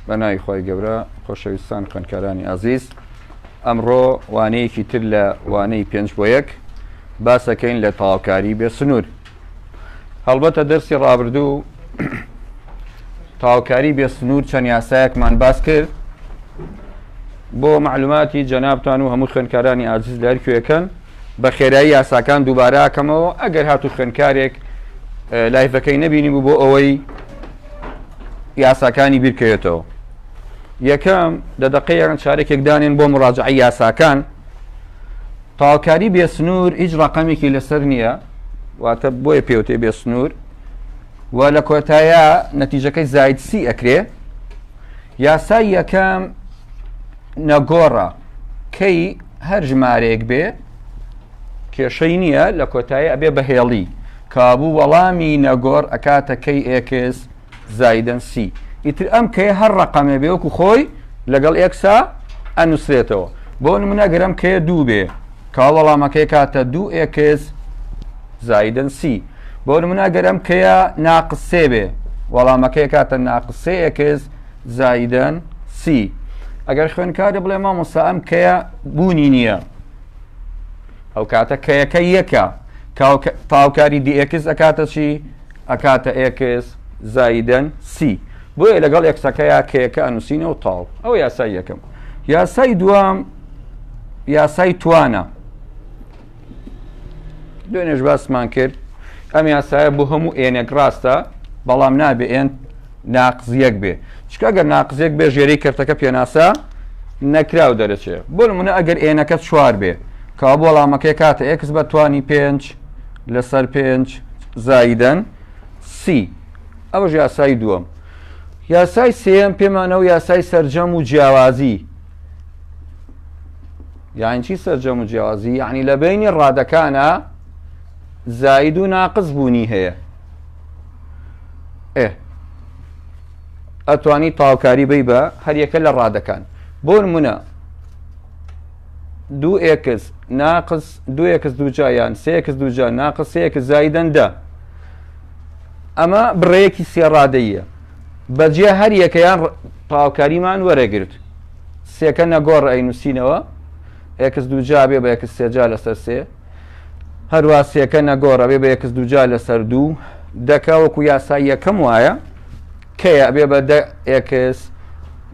بەناوی خۆی گەورە خۆشەویستان خوێندکارانی ئازیز ئەمڕۆ وانەیەکی تر لە وانەی 5 باسەکەین لە تاواکاری بێ سنوور. هەڵبەتە دەرسی ڕابردوو تاواکاری بێ سنوور چەند یاسایەکمان باس کرد بۆ معلوماتی جەنابتان و هەموو خوێندکارانی ئازیز لە هەرکوێکەن بە خێرایی یاساکان دووبارە ئاکەمەوە ئەگەر هاتوو خوێندکارێک لایڤەکەی نەبینی بوو بۆ ئەوەی یاساکانی بیرکەوێتەوە. یەکەم لە دەقەیەکان چارێکێک دانێن بۆ مراجعەی یاساکان. تاواکاری بێ سنوور هیچ ڕقەمێکی لەسەر نییە، واتە بۆیە پێوتێ بێ سنوور و لە کۆتایە نەتیجەکەی زاید سی ئەکرێ. یاسای یەکەم نەگۆڕە کەی هەر ژمارەیەک بێ کێشەی نییە، لە کۆتایە ئەبێ بەهێڵی کابوو وەڵامی نەگۆڕ ئەکاتە کەی ئێکس زایدەن سی. ئیتر ئەم کەیە هەر ڕقەمێ بێ وەکو خۆی لەگەڵ ئێکسا ئەنووسرێتەوە. بۆ نمونە گەرم کەیە دوو بێ کا وەڵامەکەی کاتە دوو ئێکس زایدەن سی. بۆ نمونە گەرم کەیە ناقس سێ بێ وەڵامەکەی کاتە ناقس سێ ئێکس زایدەن سی. ئەگەر خوێندکارە بڵێ مامۆستا ئەم کەیە بوونی نییە، ئەو کاتە کەیەکە یەکە تاواکاری دی ئێکس ئەکاتە چی؟ ئەکاتە ئێکس زایدەن سی. بۆیە لەگەڵ ئێکسەکەیە کەیەکە ئەنووسینەوە تاڵ. ئەو یاسای یەکەم. یاسای دووەم یاسای توانە. دوێنێش باسمان کرد ئەم یاسایە بۆ هەموو ئێنێک ڕاستە، بەڵام نابێ ئێن ناقز یەک بێ، چکە ئەگەر ناقز یەک بێ ژێرەی کەرتەکە پێناسا نەکراو دەرەچێ. بۆ نمونە ئەگەر ئێنەکە 4 بێ کا بۆ وەڵامەکەی کاتە ئێکس بە توانی 5 لەسەر 5 زایدەن سی. ئەوەش یاسای دووەم. یاسای سێم پێمانەوە یاسای سەرجەم و جیاوازی. یانی چی سەرجەم و جیاوازی؟ یعنی لە بینی ڕادەکانە زاید و ناقز بوونی هەیە. ئەتوانی تاواکاری بی بە هەر یەکە لە ڕادەکان. بۆ نمونە دوو ئێکس ناقز دوو ئێکس دووجا یان سێ ئێکس دووجا ناقز سێ ئێکس زایدەن دە. ئەمە بڕێیەکی سێ ڕادەیە. بەجێ هەر یەکەیان تاواکاریمان وەرەگرت. سێکە نەگۆڕ ئەینووسینەوە، ئێکس دووجا بێ بە ئێکس سێجا لەسەر سێ، هەروە سێکە نەگۆڕە بێ بە ئێکس دووجا لەسەر دوو. دەکا وەکو یاسای یەکەم وایە کەیە ئەبێ بە دە ئێکس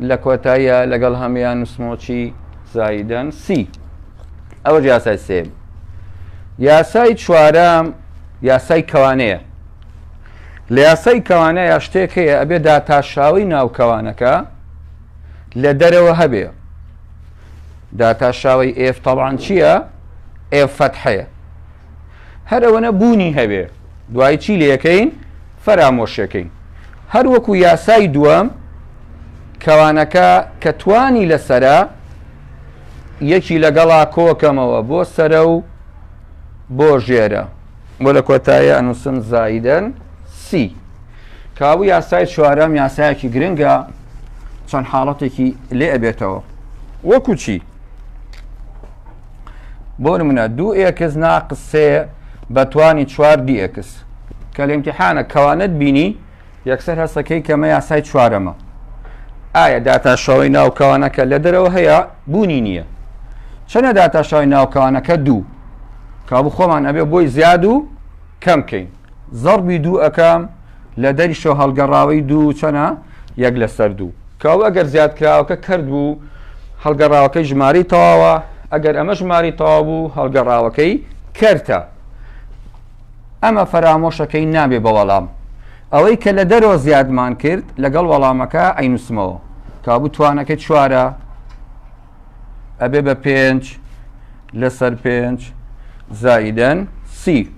لە کۆتاییە لەگەڵ هەمویان نووسمۆچی زایدەن سی. ئەوە یاسای سێم. یاسای چوارەم یاسای کەوانەیە. لە یاسای کەوانەیە شتێک هەیە ئەبێ داتاشاوی ناوکەوانەکە لە دەرەوە هەبێ. داتاشاوی ئێف تەڵعان چییە؟ ئێف فەتحەیە. هەر ئەوەنە بوونی هەبێ، دوای چی لێەکەین؟ فەرامۆشەکەین. هەر وەکو یاسای دووەم کەوانەکە کە توانی لەسەرە یەکی لەگەڵا کۆکەمەوە بۆ سەرە و بۆ ژێرە، بۆ لە کۆتایە ئەنووسم زایدەن سی. کابوو یاسای چوارەم یاسایەکی گرنگە، چەند حاڵەتێکی لێ ئەبێتەوە. وەکو چی؟ بۆ نمونە دوو ئێکس ناقس سێ بە توانی 4 دی ئێکس. کە لە ئیمتیحانە کەوانت بینی یەکسەر هەستەکەی کەمە یاسای چوارەمە. ئایا داتاشاوی ناوکەوانەکە لە دەرەوە هەیە؟ بوونی نییە. چەنە داتاشاوی ناوکەوانەکە دوو، کابوو خۆمان ئەبێ بۆی زیاد و کەم کەین. زەڕبی دوو ئەەکەم لە دەریشەوە هەڵگەڕاوی دوو چەنە؟ یەک لەسەر دوو. کاو ئەگەر زیادکراوەکە کرد بوو هەڵگەڕاوەکەی ژماری تەواوە، ئەگەر ئەمە ژماری تەواو بوو هەڵگەڕاوەکەی کەرتە. ئەمە فەرامۆشەکەی نابێ بە وەڵام. ئەوەی کە لە دەرەوە زیادمان کرد لەگەڵ وەڵامەکە ئەینووسمەوە. کابوو توانەکەی 4 ئەبێ بە 5 لەسەر 5 زایدەن سی.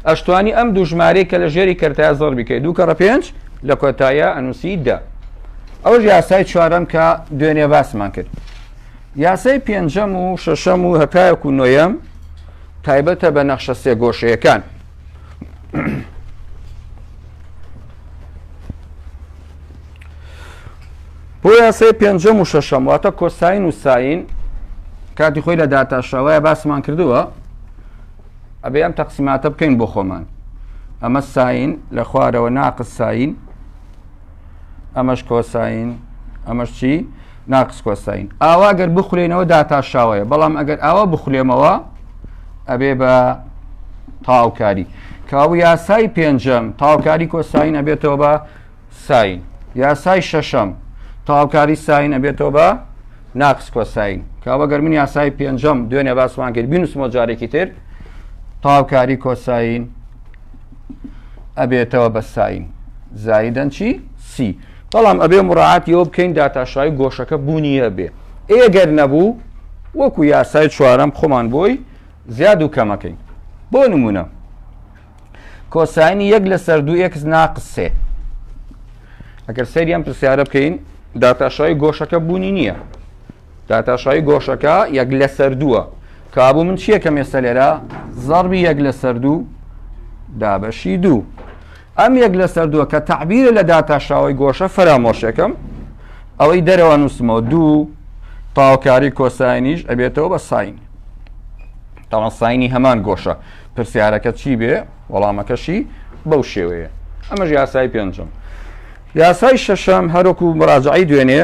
ئەشتوانی ئەم دوو ژمارەی کە لە ژێری کەرتایە زۆر بکەیت، دوو کەڕە 5 لە کۆتایە ئەنووسی دە. ئەوەش یاسای چوارەم کە دوێنێ باسمان کرد. یاسای پێنجەم و شەشەم و هەتایەک و نۆیەم تایبەتە بە نەخشە سێگۆشەیەکان. بۆ یاسای پێنجەم و شەشەم واتە کۆساین و ساین کاتی خۆی لە داتاشاوایە باسمان کردووە. ئەبێ ئەم تەقسیماتە بکەین بۆ خۆمان. ئەمە ساین لە خوارەوە ناقص ساین، ئەمەش کۆساین، ئەمەش چی؟ ناقص کۆساین. ئاوا گەر بخولێنەوە داتاشاوەیە، بەڵام ئەگەر ئاوا بخولێمەوە ئەبێ بە تاوکاری. کاو یاسای پێنجەم تاوکاری کۆساین ئەبێتەوە بە ساین. یاسای شەشەم تاوکاری ساین ئەبێتەوە بە ناقص کۆساین. کاوە گەر من یاسای پێنجەم دوێنێ باسمان کرد بینوسمەوە جارێکی تر تاوکاری کۆساین ئەبێتەوە بە ساین زایدەن چی؟ سی. بەڵام ئەبێ مڕاعاتیەوە بکەین داتاشایی گۆشەکە بوونیە بێ. ئێگەر نەبوو وەکو یاسای چوارەم خۆمان بۆی زیاد و کەمەکەین. بۆ نمونە کۆساینی 1/2 ناقص 3. ئەگەر سەیری ئەم پرسیارە بکەین داتاشایی گۆشەکە بوونی نییە. داتاشایی گۆشەکە 1/2 کابوو من چیەکەم ئێستا لێرە؟ زەربی 1/2 دابەشی 2. ئەم 1/2 کە تعبیرە لە داتاشاوی گۆشە فەرامۆشەکەم ئەوەی دەرەوە نووسمەوە 2 تاوکاری کۆساینیش ئەبێتەوە بە ساین. تاوان ساینی هەمان گۆشە. پرسیارەکە چی بێ؟ وەڵامەکەشی بەو شێوەیە. ئەمەش یاسای پێنجەم. یاسای شەشەم هەروەکو مراجعی دوێنێ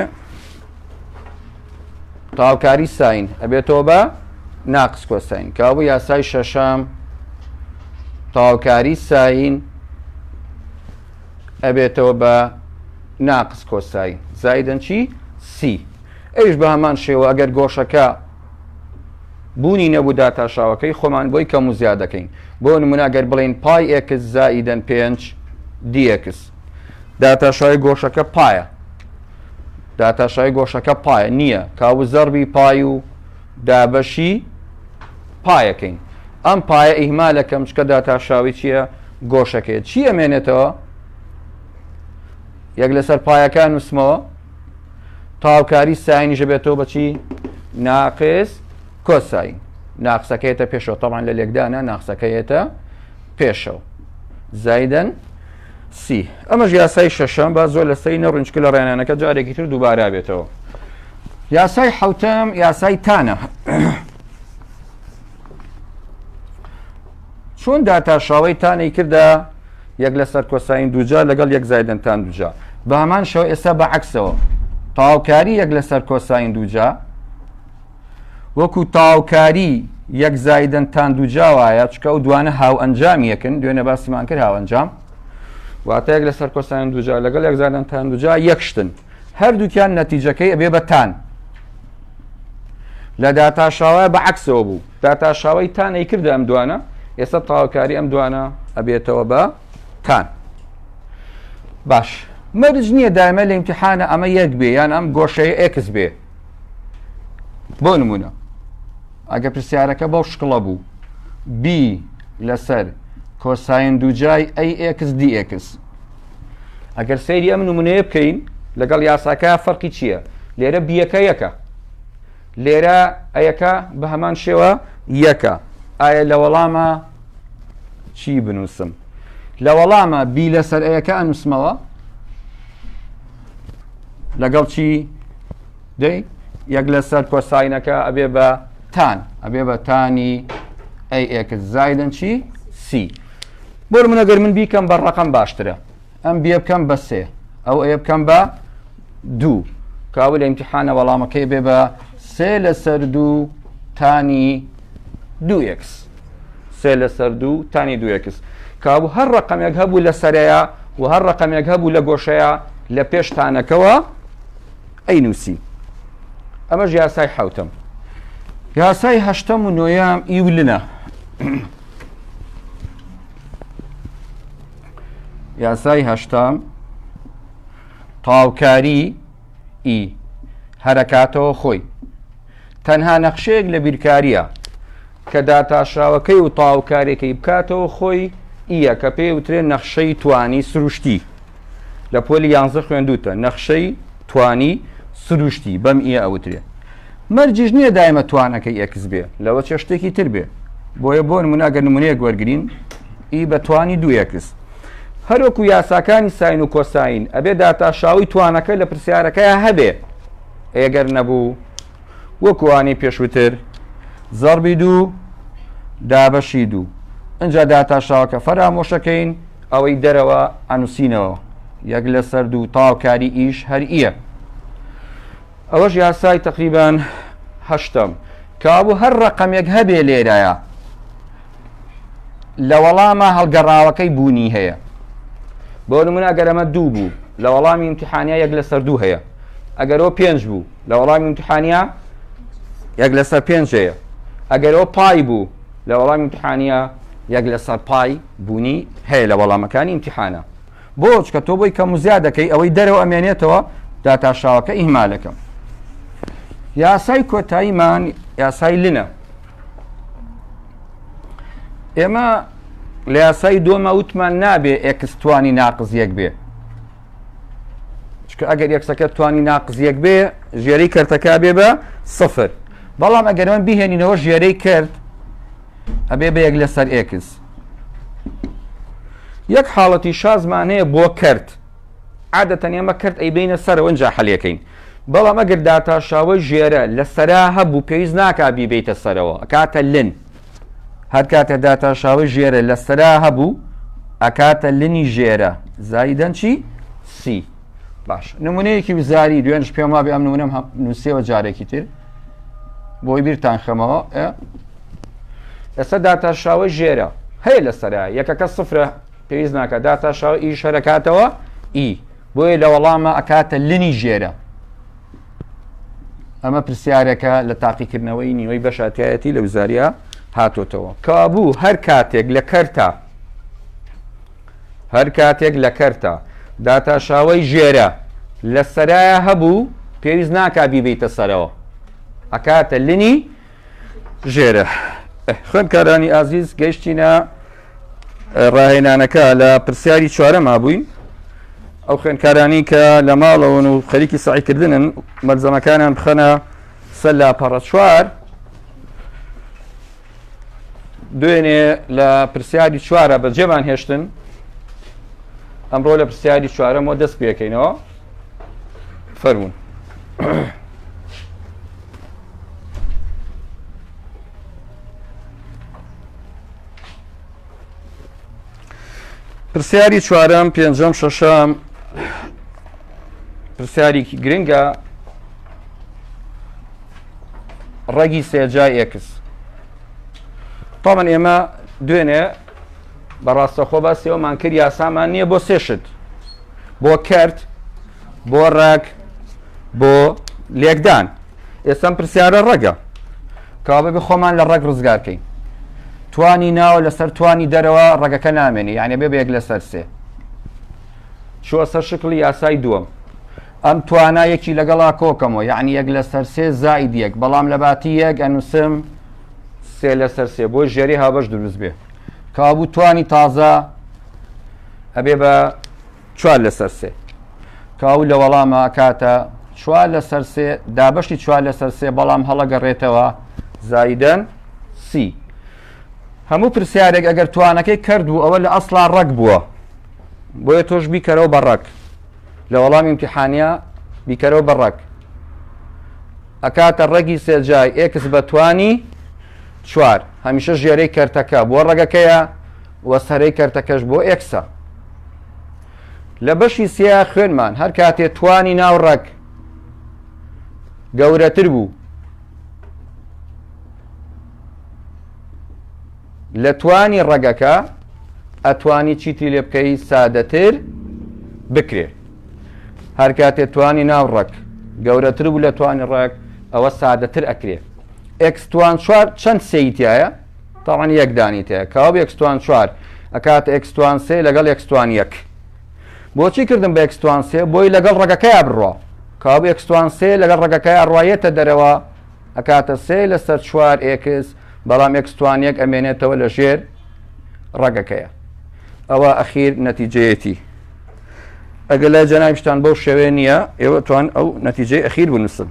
تاوکاری ساین ئەبێتەوە بە ناقص کۆساین. کابوو یاسای شەشەم تاوکاری ساین ئەبێتەوە بە ناقص کۆساین زایدەن چی؟ سی. ئەویش بە هەمان شێوە ئەگەر گۆشەکە بوونی نەبوو داتاشاوەکەی خۆمان بۆی کەم و زیاد دەکەین. بۆ نمونە ئەگەر بڵێن پای ئێکس زائیدەن 5 دیەکس داتاشای گۆشەکە پایە. داتاشای گۆشەکە پایە نییە. کاو زەربی پای و دابەشی پایەکەین. ئەم پایە ئیهمالەکەم چکە داتاشاوی چییە؟ گۆشەکەیە. چی ئەمێنێتەوە؟ 1/3 پایەکان نووسمەوە تاوکاری ساینیش بێتەوە بەچی؟ ناقص کۆساین. ناقسەکەیەتە پێشەوە. تەڵان لە لێکدانە ناقسەکەیەتە پێشەوە زایدەن سی. ئەمەش یاسای شەشەم با زۆر لە سەی نەڕونچکە لە ڕێنانەکە جارێکی تر دووبارە بێتەوە. یاسای حەوتەم یاسای تانە. چۆن داتاشاوەی تانەی کردە 1/3 کۆساین دووجا لەگەڵ 1 زایدەن تان دووجا. بە هەمان شەوە ئێستا بەعەکسەوە تاوکاری 1/3 کۆساین دووجا وەکو تاوکاری 1 زایدەن تان دووجا وایە چکە و دوانە هاو ئەنجامی یەکن. دوێنێ باسیمان کرد هاو ئەنجام واتە 1/3 کۆساین دووجا لەگەڵ 1 زایدەن تان دووجا یەکشتن. هەردووکیان نەتیجەکەی ئەبێ بە تان. لە داتاشاوە بەعەکسەوە بوو. داتاشاوەی تانەی کردە ئەم دوانە ئێستا تاوکاری ئەم دوانە ئەبێتەوە بە تان. باش مەرج نییە دائمە لە ئیمتیحانە ئەمە 1 بێ یان ئەم گۆشەیە ئێکس بێ. بۆ نمونە ئەگە پرسیارەکە بەو شکڵە بوو b لەسەر کۆساین دووجای ئەیکس دیئکس. ئەگەر سەیری ئەم نمونەیە بکەین لەگەڵ یاساکە فەرقی چییە؟ لێرە بیەکە یەکە، لێرە ئەیەکە بە هەمان شێوە یەکە. ئایا لە وەڵامە چی بنووسم؟ لە وەڵامە بی لەسەر ئەیەکە ئەنووسمەوە لەگەڵ چی دەی 1/3 کۆساینەکە ئەبێ بە تان. ئەبێ بە تانی ئەیکس زایدەن چی؟ سی. بۆ من ئەگەر من بیکەم بە ڕەقەم باشترە. ئەم بیە بکەم بە 3 ئەو ئەیە بکەم بە 2 کاوە لە ئیمتیحانە وەڵامەکەی بێ بە 3/2 تانی 2x. 3/2 تانی 2x کابوو هەر ڕقەمێک هەبوو لە سەرەیە و هەر ڕقەمێک هەبوو لە گۆشەیە لە پێشتانەکەوە ئەینووسی. ئەمەش یاسای حەوتەم. یاسای هەشتەم و نۆیەم ئیولنە. یاسای هەشتەم تاوکاری ئی هەرەکاتەوە خۆی تەنها نەخشەیەک لە بیرکاریە کە داتاشاوەکەی و تاوکارێکی بکاتەوە خۆی ئیە کە پێی وترێ نەخشەی توانی سروشتی. لە پۆلی 11 خوێندوتە نەخشەی توانی سروشتی بەم ئیە ئەوترێ. مەرجیش نییە دایمە توانەکەی ئەکس بێ لەوە چێ شتێکی تر بێ. بۆیە بۆ نمونەگەر نمونەیەک وەرگرین ئی بە توانی 2x. هەروەکو یاساکانی ساین و کۆساین ئەبێ داتاشاوی توانەکە لە پرسیارەکەیە هەبێ. ئەگەر نەبوو وەکوانی پێشووتر زەربی 2 دابەشی 2 ئەنجا داتاشاوەکە فەرامۆشەکەین ئەوەی دەرەوە ئەنووسینەوە یەک لە سەر دوو تاوکاری ئیش هەر ئیە. ئەوەش یاسای تقریبان هەشتم کابوو هەر ڕقەمێک هەبێ لێرەیە لە وەڵامە هەڵگەڕاوەکەی بوونی هەیە. بۆ نمونە ئەگەر ئەمە دوو بوو لە وەڵامی ئیمتیحانیا یەک لەسەر دوو هەیە، ئەگەرەوە پێنج بوو لە وەڵامی ئیمتیحانیا یەک لەسەر پێنج هەیە، ئەگەرەوە پای بوو لە وەڵامی ئیمتیحانیا یەک لەسەر پای بوونی هەیە لە وەڵامەکانی ئیمتیحانە. بۆ چکە تۆ بۆی کەم و زیاد دەکەی ئەوەی دەرەوە ئەمێنێتەوە داتاشاوەکە ئیهمالەکەم. یاسای کۆتاییمان یاسای لنە. ئێمە لە یاسای دۆمە وتمان نابێ ئێکس توانی ناقز یەک بێ، چکە ئەگەر یەکسەکە توانی ناقز یەک بێ ژێرەی کەرتەکە بێ بە سفر، بەڵام ئەگەر من بیهێنینەوە ژێرەی کرد ئەبێ بە یەک لەسەر ئێکس. یەک حاڵەتی شازمان هەیە بۆ کرد، عادەتەن ئێمە کرد ئەیبینە سەرەوە ئەنجا حەلەکەین، بەڵام ئەگەر داتاشاوە ژێرە لە سەرا هەبوو پێویست ناکا بیبیتە سەرەوە ئەکاتە لن. هەر کاتە داتاشاوە ژێرە لە سەرا هەبوو ئەکاتە لنی ژێرە زایدەن چی؟ سی. باش نمونەیەکی وزاری دوێنش پێم وابێ ئەم نمونەم نووسێەوە جارێکی تر بۆی بیرتان خەمەوە. ئێستا داتاشاوە ژێرە هەیە لە سەرا یەکەکە سفرە پێویست ناکە داتاشاوە ئی شەرەکاتەوە ئی، بۆیە لە وەڵامە ئەکاتە لنی ژێرە. ئەمە پرسیارەکە لە تاقیکردنەوەی نیوەی بەشاتایەتی لە وزاریە هاتۆتەوە. کابوو هەر کاتێک لە کەرتە هەر کاتێک لە کەرتە داتاشاوەی ژێرە لە سەرایە هەبوو پێویست ناکا بیبیتە سەرەوە ئەکاتە لنی ژێرە. خوێندکارانی ئازیز گەیشتینە ڕاهێنانەکە لە پرسیاری چوارەما بووین. ئەو خوێندکارانی کە لە ماڵەوەن و خەریکی سەعیکردنن مەلزەمەکانیان بخەنە سەر لاپەڕە چوار. دوێنێ لە پرسیاری چوارە بەجێمان هێشتن، ئەمڕۆ لە پرسیاری چوارەمەوە دەست پێکەینەوە. فەرموون. پرسیاری چوارەم پێنجەم شەشەم پرسیارێکی گرنگە، ڕەگی سێجای ئێکس. تاوان ئێمە دوێنێ بەڕاستەخۆ باسیەوەمان کرد یاسامان نییە بۆ سێشت، بۆ کەرت، بۆ ڕەگ، بۆ لێکدان. ئێستام پرسیارە ڕەگە کابێ بخۆمان لە ڕەگ ڕزگارکەین. توانی ناوە لەسەر توانی دەرەوە ڕەگەکە نامێنی، یعنی بێ یەک لەسەر سێ. چوە سەر شکلی یاسای دووەم. ئەم توانایەکی لەگەڵا کۆکەمەوە، یعنی یەک لەسەر سێ زائید یەک، بەڵام لە باتی یەک ئەنووسم سێ لەسەر سێ بۆ ژێری هاوبەش دروست بێ. کابوو توانی تازە ئەبێ بە چوار لەسەر سێ. کاو لە وەڵامە کاتە چوار لەسەر سێ دابەشی چوار لەسەر سێ، بەڵام هەڵەگەڕێتەوە زایدەن سی. هەموو پرسیارێک ئەگەر توانەکەی کرد بوو ئەوە لە ئەسڵا ڕەگ بووە، بۆیە تۆش بیکەرەوە بە ڕەگ لە وەڵامی ئیمتیحانیا بیکەرەوە بە ڕەگ ئەکاتە ڕەگی سێجای ئێکس بە توانی چوار. هەمیشە ژێرەی کەرتەکە بۆ ڕەگەکەیە وە سەرەی کەرتەکەش بۆ ئێکسە. لە بەشی سێیا خوێنمان هەر کاتێ توانی ناو ڕەگ گەورەتر بوو لە توانی ڕەگەکە ئەتوانی چیتری لێ بکەی سادەتر بکرێ. هەر کاتێ توانی ناو ڕەگ گەورەتر بوو لە توانی ڕەگ ئەوە سادەتر ئەکرێ. ئێکس توان چوار چەند سێیتایە؟ تاوان یەک دانیتەیە کاوە ئێکس توان چوار ئەکاتە ئێکس توان سێ لەگەڵ ئێکس توان یەک. بۆچی کردم بە ئێکس توان سێ؟ بۆی لەگەڵ ڕەگەکەیە بڕۆ. کاوە ئێکس توان سێ لەگەڵ ڕەگەکەیە ڕوایەتە دەرەوە ئەکاتە سێ لەسەر چوار ئێکس، بەڵام ئێکس توان یەک ئەمێنێتەوە لە ژێر ڕەگەکەیە. ئەوە ئەخیر نەتیجەیەتی. ئەگەر لای جەنابیشتان بەو شێوەیە نییە ئێوە توان ئەو نەتیجەی ئەخیر بنووسن.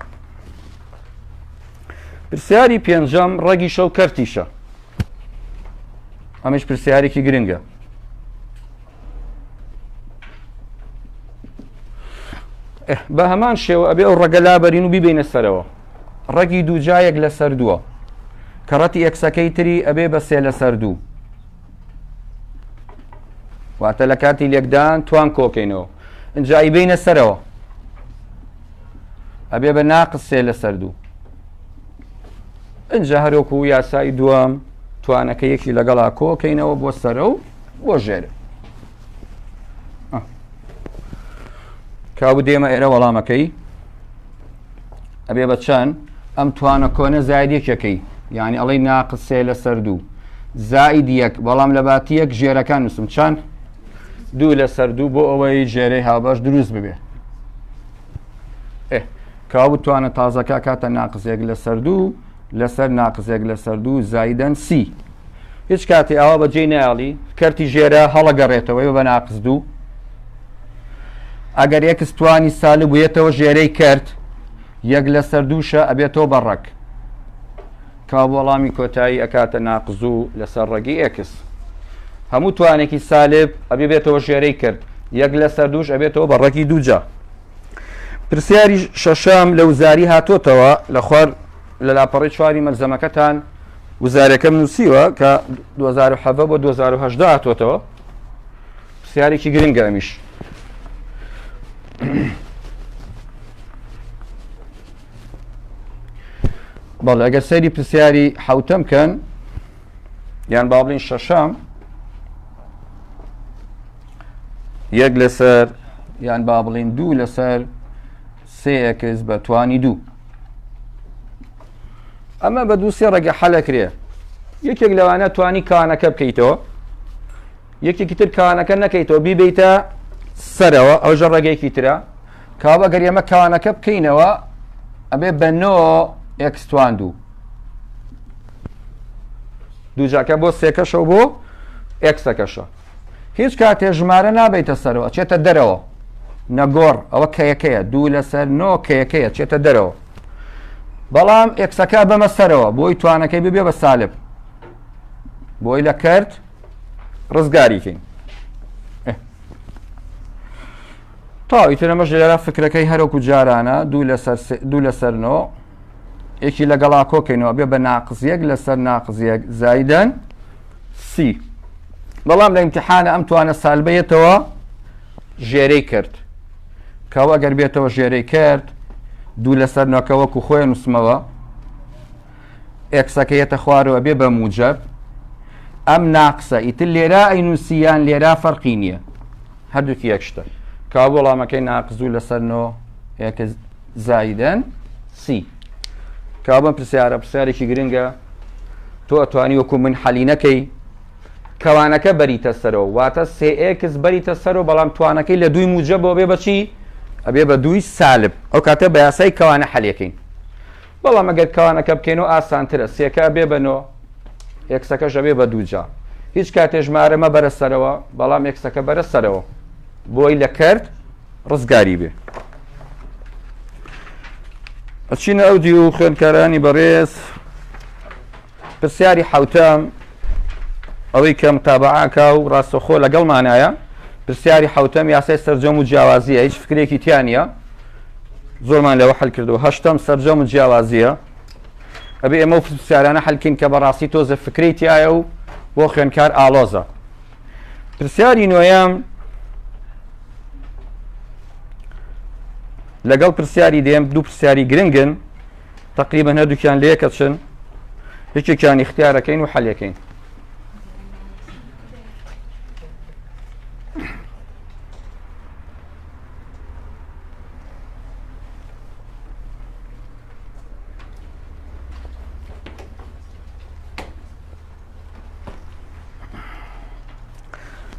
پرسیاری پێنجەم ڕەگی شەو کەرتیشە. ئەمەش پرسیارێکی گرنگە. بە هەمان شێوە ئەبێ ئەو ڕەگە لابەرین و بیبینە سەرەوە. ڕەگی دووجایەک لەسەر دووە کە ڕەتی ئێکسەکەی تری ئەبێ بە سێ لەسەر دوو. واتە لە کاتی لێکدان توان کۆکەینەوە اینجا ئیبینە سەرەوە ئەبێ بە ناقص سێ لەسەر دوو اینجا هەرۆکو یاسای دووەم توانەکە یەکی لەگەڵا کۆکەینەوە بۆ سەرە و بۆ ژێرە کابوو دێمە ئێرە وەڵامەکەی ئەبێ بە چەند ئەم توانە کۆنە زاید یەکەکەی یعنی ئەڵەی ناقص سێ لەسەر دوو زائید یەک بەڵام لە باتی یەک ژێرەکان نووسم چەند دوو لەسەر دوو بۆ ئەوەی ژێرەی هاوبەش دروست ببێ کابوو توانە تازەکە کاتە ناقزێک لەسەر دوو لەسەر ناقزێک لەسەر دوو زایدەن سی هیچ کاتی ئەوە بەجێ نایڵی کەرتی ژێرە هەڵەگەڕێتەوەی بە ناقز دوو ئەگەر یەکس توانی سالب بوویێتەوە ژێرەی کرد یەک لەسەر دووشە ئەبێتەوە بەڕەک کابوو وەڵامی کۆتایی ئەکاتە ناقز و لەسەر ڕێگی ئێکس هەموو توانێکی سالب ئەبێ بێتەوە ژێرەی کرد یەک لەسەر دووش ئەبێتەوە بەڕێکی دووجا پرسیاری شەشەم لە وزاری هاتۆتەوە لە خوار لە لاپەڕی چواری مەلزەمەکەتان وزارەکەم نووسیوە کە 2007 بۆ 2010 هاتۆتەوە پرسیارێکی گرنگە ئەمیش بەڵێ ئەگەر سەیری پرسیاری حوتەم کەن یان با بڵین شەشەم یەک لەسەر یان با بڵین دوو لەسەر سێ ئەکس بە توانی دوو ئەمە بە دوو سێ ڕێگە حەلەکرێ یەکێک لەوانە توانی کانەکە بکەیتەوە یەکێکی تر کانەکە نەکەیتەوە بیبیتە سەرەوە ئەوژە ڕێگەیەکی ترە کابە گەر ئێمە کانەکە بکەینەوە ئەبێ بە نۆ ئێکس توان دوو دووجاکە بۆ سێکەشە و بۆ ئێکسەکەشە هیچ کاتێ ژمارە نابێتە سەرەوە چێتە دەرەوە نەگۆڕ ئەوە کەیەکەیە دوو لەسەر نۆ کەیەکەیە چێتە دەرەوە بەڵام ئێکسەکە بەمە سەرەوە بۆی توانەکەی ببێ بە سالب بۆی لە کرد ڕزگاریکەین تاویتر ئەمەش لێرە فکرەکەی هەرۆکو جارانە دوو لەسەر نۆ یەکی لەگەڵا کۆکەینەوە بێ بە ناقز یەک لەسەر ناقز یەک زایدەن سی بەڵام لە ئیمتیحانە ئەم توانە سالبەیەتەوە ژێرەی کرد کەوە ئەگەر بێتەوە ژێرەی کرد دوو لەسەر نۆکە وەکو خۆی نووسمەوە ئێکسەکەیەتە خوارەوە بێ بە موجب ئەم ناقسە ئیتر لێرا ئەینووسیان لێرا فەرقی نییە هەردووکی یەک شتە کاو وەڵامەکەی ناقز دوو لەسەر نۆ یەکە زایدەن سی کابم پرسیارە پرسیارێکی گرنگە تۆ ئەتوانی وەکو من حەلی نەکەی کەوانەکە بەریتە سەرەوە واتە سێ ئێکس بەریتە سەرەوە بەڵام توانەکەی لە دووی موجبەوە بێ بەچی ئەبێ بە دووی سالب ئەو کاتە بە یاسای کەوانە حەلیەکەین بەڵام ئەگەر کەوانەکە بکەینەوە ئاسانترە سێکە بێ بە نۆ ئێکسەکەش ئەبێ بە دووجا هیچ کاتێ ژمارەمە بەرە سەرەوە بەڵام ئێکسەکە بەرە سەرەوە بۆی لە کرد ڕزگاری بێ ئەچینە ئەو دی و خوێندکارانی بەڕێز پرسیاری حوتەم ئەوەی کە متابعاکە و ڕاستەخۆ لەگەڵمانایە پرسیاری حوتەم یاسای سەرجەم و جیاوازیە هیچ فکرێکی تیانە زۆرمان لەوە حەل کردەوە هەشتم سەرجەم و جیاوازیە ئەبێ ئێمە و پرسیارانە حەلکەین کە بەڕاستی تۆزە فکرەی تایە و بۆ خوێندکار ئاڵۆزە پرسیاری نوێیەم لەگەڵ پرسیاری دێم دوو پرسیاری گرنگن تقریبەن هەردووکیان لە یەکە چن یەکێکیان اختیارەکەین و حەلیەکەین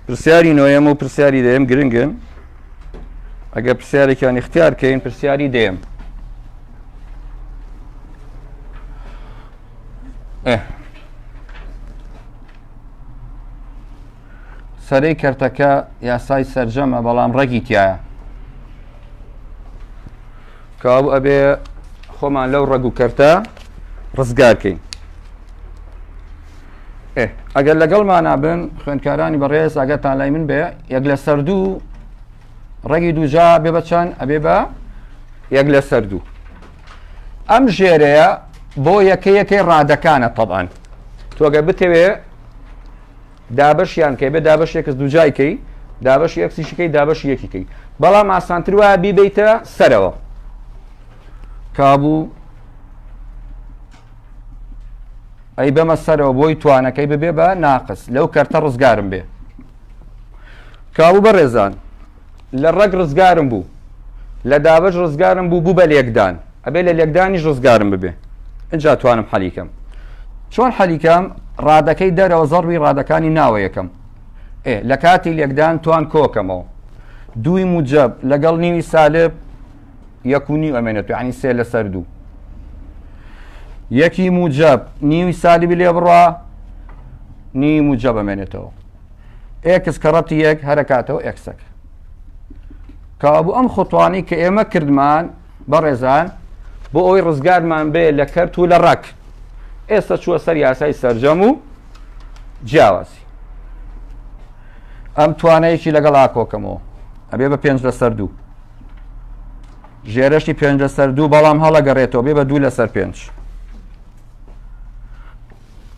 پرسیاری نوێیەم و پرسیاری دێم گرنگن ئەگەر پرسیارێکیان اختیارکەین پرسیاری دێم سەرەی کەرتەکە یاسای سەرجەمە بەڵام ڕێگی تایە کابوو ئەبێ خۆمان لەو ڕێگ و کەرتە ڕزگارکەین ئەگەر لەگەڵمانە بن خوێندکارانی بەڕێز ئاگاتان لای من بێ یەک لە سەر دوو ڕێگی دووجا بێ بە چەند ئەبێ بە یەک لە سەر دوو ئەم ژێرەیە بۆ یەکەیەکەی ڕادەکانە تەبعاً تۆگە بتەوێ دابەشیان کەی بێ دابەشێکس دووجایکەی دابەشی ئەکسیشەکەی دابەشی یەکیکەی بەڵام ئاسانتر وایە بیبیتە سەرەوە کابوو ئەی بەمە سەرەوە بۆی توانەکەی ببێ بە ناقص لەو کەرتە ڕزگارم بێ کابوو بەڕێزان لە ڕێک ڕزگارم بوو لە دابەش ڕزگارم بوو بوو بە لێکدان ئەبێ لە لێکدانیش ڕزگارم ببێ اینجا توانم حەلیکەم چۆن حەلیکەم ڕادەکەی دەرەوە زەڕوی ڕادەکانی ناوە یەکەم لە کاتی لێکدان توان کۆکەمەوە دووی موجب لەگەڵ نیوی سالب یەک و نیو ئەمێنێت یعنی سێ لەسەر دوو یەکی موجب نیوی سالبی لێ بڕوا نیوی موجب ئەمێنێتەوە ئێکس کەڕەتی یەک هەرەکاتەوە ئێکسەک کابوو ئەم خوتوانی کە ئێمە کردمان بەڕێزان بۆ ئەوەی ڕزگارمان بێ لە کەرت و لە ڕەک ئێستا چووە سەر یاسای سەرجەم و جیاوازی ئەم توانەیەکی لەگەڵ ئاکۆکەمەوە ئەبێ بە 5 لەسەر 2 ژێرەشی 5 لەسەر 2 بەڵام هەڵەگەڕێتەوە بێ بە 2 لەسەر 5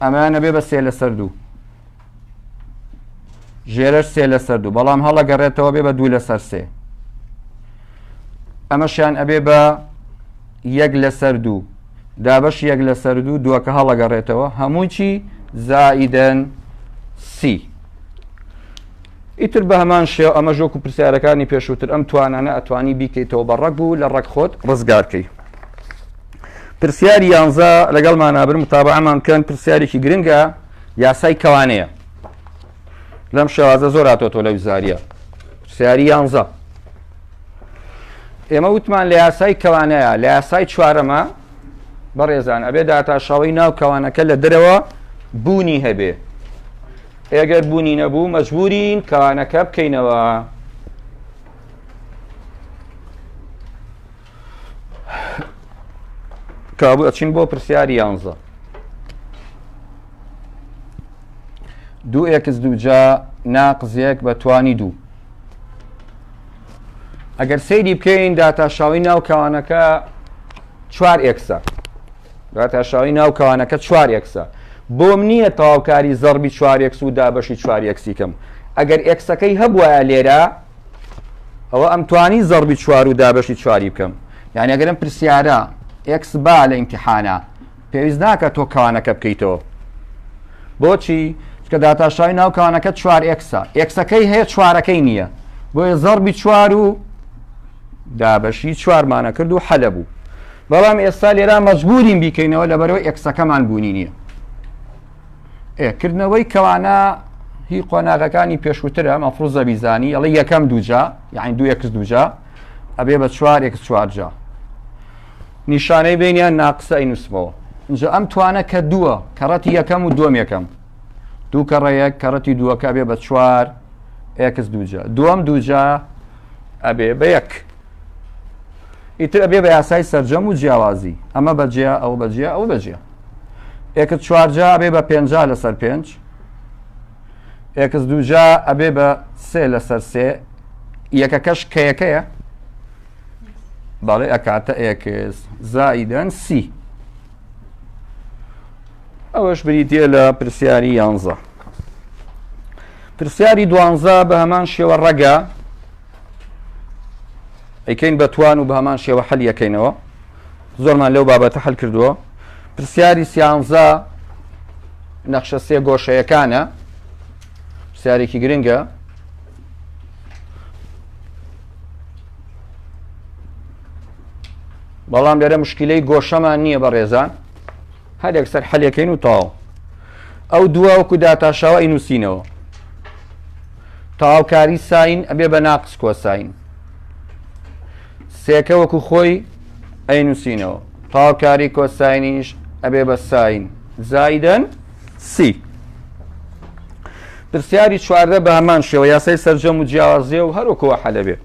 ئەمانە بێ بە 3 لەسەر 2 ژێرەش 3 لەسەر 2 بەڵام هەڵەگەڕێتەوە بێ بە 2 لەسەر 3 ئەمەشیان ئەبێ بە 1 لەسەر 2 دابەش 1 لەسەر 2 دووەکە هەڵەگەڕێتەوە هەمووی چی زائیدەن سی ئیتر بە هەمان شێو ئەمە ژۆک و پرسیارەکانی پێشووتر ئەم توانانە ئەتوانی بیکەیتەوە بە ڕەگ بوو لە ڕێک خۆت ڕزگارکەی پرسیاری 11 لەگەڵمان نابر متابعەمان بکەن پرسیارێکی گرنگە یاسای کەوانەیە لەم شێوازە زۆر هاتۆتەوە لە ویزاریە پرسیاری 11 ئێمە وتمان لە یاسای کەوانەیە لە یاسای چوارەمە بەڕێزان ئەبێ داتاشاوی ناو کەوانەکە لە دەرەوە بوونی هەبێ ئەگەر بوونی نەبوو مەجبورین کەوانەکە بکەینەوە کابوو ئەچین بۆ پرسیاری 11 2 ئێکس 2 جا ناقز 1 بە توانی 2 ئەگەر سەیری بکەین داتاشاوی ناو کەوانەکە 4 ئێکسە داتاشاوی ناو کەوانەکە 4 ئێکسە بۆم نییە تەواوکاری زەربی 4 ئێکس و دابەشی 4 ئێکسی کەم ئەگەر ئێکسەکەی هەبووە لێرە ئەوە ئەم توانی زەربی 4 و دابەشی 4 بکەم یعنی ئەگەرم پرسیارە ئێکس با لە ئیمتیحانە پێویست ناکە تۆ کەوانەکە بکەیتەوە بۆچی چکە داتاشاوی ناو کەوانەکە 4 ئێکسە ئێکسەکەی هەیە 4ەکەی نییە بۆیە زەربی 4 و دابەشی 4مانە کرد و حەلە بوو بەڵام ئێستا لێرە مەجبورین بیکەینەوە لەبەرەوەی ئێکسەکەمان بوونی نییە کردنەوەی کەوانە هی قۆناغەکانی پێشووترە مەفروضە بیزانی ئەڵێ یەکەم 2 جا یعنی 2 ئێکس 2 جا ئەبێ بە 4 ئێکس 4 جا نیشانەی بینیان ناقسە ئەینووسمەوە اینجا ئەم توانە کە دووە کەڕەتی یەکەم و دووەم یەکەم 2 کەڕە 1 کەڕەتی دووەکە ئەبێ بە 4 ئێکس 2 جا دووەم 2 جا ئەبێ بە 1 ئیتر ئەبێ بە یاسای سەرجەم و جیاوازی ئەمە بەجێ ئەو بەجێ ئەو بەجێ ئێکس 4 جا ئەبێ بە 5 لەسەر 5 ئێکس 2 جا ئەبێ بە 3 لەسەر 3 یەکەکەش کەیەکەیە بەڵێ ئەکاتە ئێکس زائیدەن سی ئەوەش بریتە لە پرسیاری 11 پرسیاری 12 بە هەمان شێوە ڕەگە ئەیکەین بە توان و بە هەمان شێوە حەل یەکەینەوە زۆرمان لەو بابەتە حەل کردووە پرسیاری 13 نەخشە سێ گۆشەیەکانە پرسیارێکی گرنگە بەڵام لێرە مشکلەی گۆشەمان نییە بە ڕێزان هەر یەکسەر حەلەکەین و تەواو ئەو دووە وەکو داتاشاوە ئەینووسینەوە تەواوکاری ساین ئەبێ بە ناقس کۆساین سێکە وەکو خۆی ئەینووسینەوە تەواوکاری کۆساینیش ئەبێ بە ساین زائیدەن سی پرسیاری 14 بە هەمان شێوە یاسای سەرجەم و جیاوازیە و هەروەکەوە حەلە بێ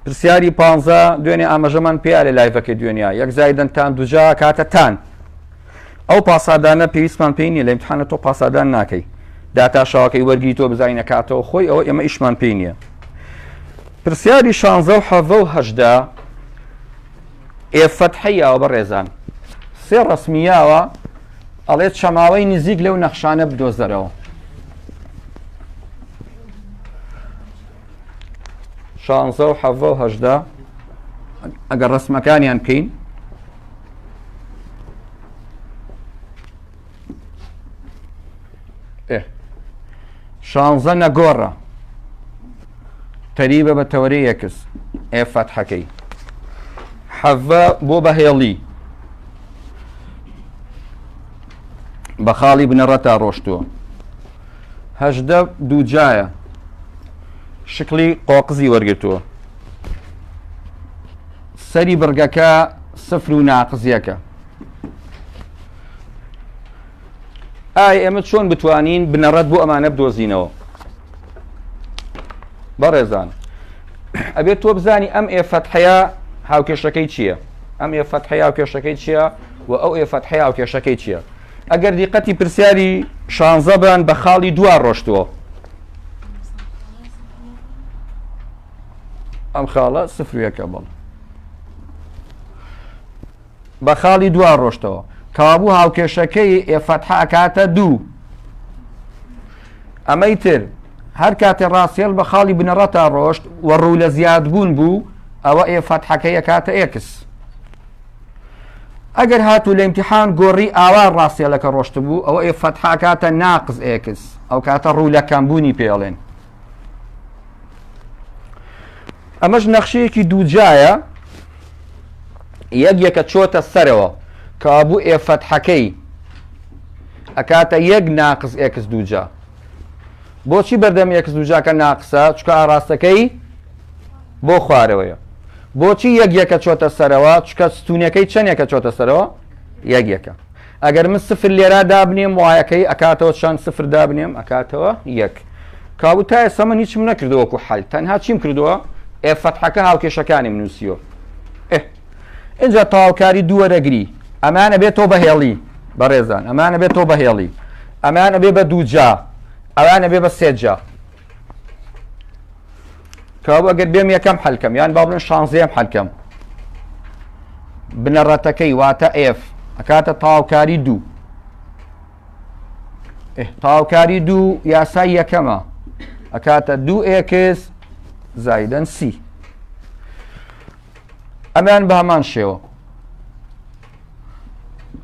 پرسیاری 15 دوێنێ ئاماژەمان پێیا لە لایڤەکەی دوێنیا 1 زائیدەن تان 2 جا کاتە تان ئەو پاسادانە پێویستمان پێی نییە لە ئیمتیحانە تۆ پاسادان ناکەی داتاشاوەکەی وەرگی تۆ بزانینە کاتەوە خۆی ئەوە ئێمە ئیشمان پێی نییە پرسیاری 16 و 17 و 18 ئێفەتحەیەوە بە ڕێزان سێ ڕەسمیاوە ئەڵێت شەماوەی نزیک لەو نەخشانە بدۆزەرەوە 16 و 17 و 18 ئەگەر ڕسمەکانیان بکەین شانزە نەگۆڕە تەریبە بە تەوەرەی یەکس ئێ فەتحەکەی حەڤە بۆ بەهێڵی بە خاڵی بنەڕە تا ڕۆشتووە هەژدە دووجایە شکلی قۆقزی وەرگرتووە سەری بڕگەکە سفر و ناقزیەکە ئای ئێمە چۆن بتوانین بنەڕەت بۆ ئەمانە بدۆزینەوە بەڕێزان ئەبێت تۆ بزانی ئەم ئێ فەتحەیە هاوکێشەکەی چییە ئەم ئێ فەتحەیە هاوکێشەکەی چییە و ئەو ئێ فەتحەیە هاوکێشەکەی چییە ئەگەر دیقەتی پرسیاری شانزە بان بە خاڵی دوار ڕۆشتووە ئەم خاڵە سفر و یەکە بڵ بە خاڵی دوار ڕۆشتەوە کابوو هاوکێشەکەی ئێ فەتحە ئەکاتە دوو ئەمەی تر هەر کاتێ ڕاستێڵ بە خاڵی بنەڕە تا ڕۆشت و ڕوو لە زیادبوون بوو ئەوە ئێ فەتحەکەی ئەکاتە ئێکس ئەگەر هاتوو لە ئیمتیحان گۆڕی ئاوا ڕاستێڵەکە ڕۆشت بوو ئەوە ئێ فەتحە کاتە ناقز ئێکس ئەو کاتە ڕوو لە کەمبوونی پێڵێن ئەمەش نەخشەیەکی دووجایە یەکێکە چۆتە سەرەوە کابوو ئێ فەتحەکەی ئەکاتە یەک ناقز ئێکس دووجا بۆچی بەردەم ئێکس دووجاکە ناقسە چکە ئاراستەکەی بۆ خوارەوەیە بۆچی یەکێکە چۆتە سەرەوە چکە ستونەکەی چەندێکە چۆتە سەرەوە یەکێکە ئەگەر من سفر لێرا دابنێم وایەکەی ئەکاتەوە چەند سفر دابنێم ئەکاتەوە یەک کابوو تا ئێستا من هیچم نەکردەوەکو حەل تەنها چیم کردووە ئێ فەتحەکە هاوکێشەکانی منووسیوە اینجا تاواوکاری دووەرەگری ئەمانە بێتەوە بەهێڵی بەڕێزان ئەمانە بێتەوە بەهێڵی ئەمانە بێ بە دووجا ئەوانە بێ بە سێجا کابوو ئەگەر بێم یەکەم حەلکەم یان با بڵێن شانزەیەم حەلکەم بنەڕەتەکەی واتە ئێف ئەکاتە تاواوکاری دوو تاواوکاری دوو یاسای یەکەمە ئەکاتە دوو ئێکس زایدەن سی ئەمان بە هەمان شێوە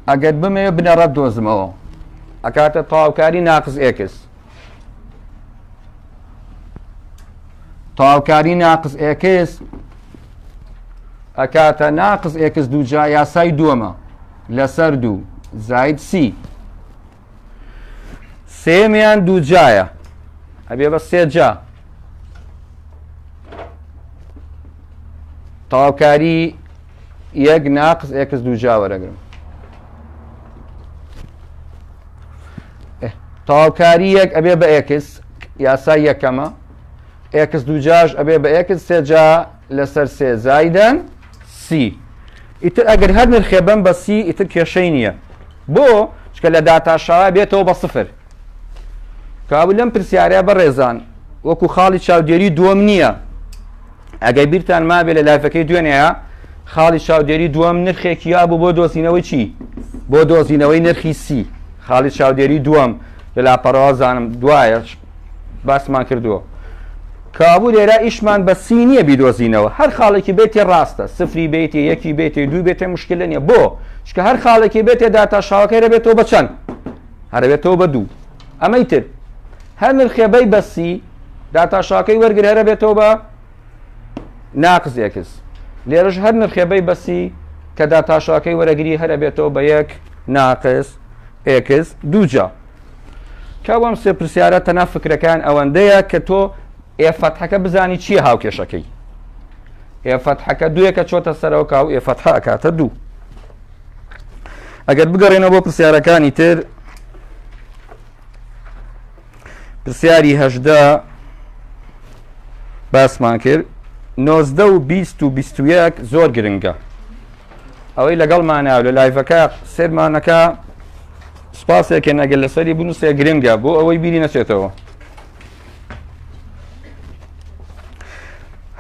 ئەگەر بمێ بنەڕەت دۆزمەوە ئەکاتە تاواوکاری ناقز ئێکس تاواوکاری ناقز ئێکس ئەکاتە ناقز ئێکس دووجا یاسای دووەمە لەسەر دوو زاید سی سێمیان دووجایە ئەبێ بە سێجا تاواوکاری یەک ناقز ئێکس دووجا وەرەگرم تاواوکاری یەک ئەبێ بە ئێکس یاسای یەکەمە ئێکس دووجاش ئەبێ بە ئێکس سێجا لەسەر سێ زایدەن سی ئیتر ئەگەر هەر نرخێ بەم بە سی ئیتر کێشەی نییە بۆ چکە لە داتاشاوە بێتەوە بە سفر کابوو لەم پرسیارەیە بەڕێزان وەکو خاڵی چاودێری دووەم نییە ئەگەر بیرتان مابێ لە لایفەکەی دوێنەیە خاڵی چاودێری دووەم نرخێکی یا بوو بۆ دۆزینەوەی چی بۆ دۆزینەوەی نرخی سی خاڵی چاودێری دووەم لە لاپەڕەوە زانم دوایە باسمان کردووە کابوو لێرە ئیشمان بە سی نییە بیدۆزینەوە هەر خاڵێکی بێتێ ڕاستە سفری بێتێ یەکی بێتێ دوو بێتێ مشکلە نییە بۆ چکە هەر خاڵێکی بێتێ داتاشاوەکەی رەبێتەوە بە چەند هەرەبێتەوە بە دوو ئەمەی تر هەر نرخێبەی بە سی داتاشاوەکەی وەرگر هەرە بێتەوە بە ناقز ئێکس لێرەش هەر نرخێبەی بە سی کە داتاشاوەکەی وەرەگری هەرە بێتەوە بە یەک ناقز ئێکس دووجا کابووم سێ پرسیارە تەنها فکرەکان ئەوەندەیە کە تۆ ئێ فەتحەکە بزانی چییە هاوکێشەکەی ئێ فەتحەکە دوویەکە چۆتە سەرەوە کاو ئێ فەتحە ئەکاتە دوو ئەگەر بگەڕێنەوە بۆ پرسیارەکانی تر پرسیاری هەژدە باسمان کرد 19 و 20 و 21 زۆر گرنگە ئەوەی لەگەڵمانە لە لایڤەکە سێرمانەکە سپاسێکە نەگەل لەسەری بنووسێ گرنگە بۆ ئەوەی بیری نەچێتەوە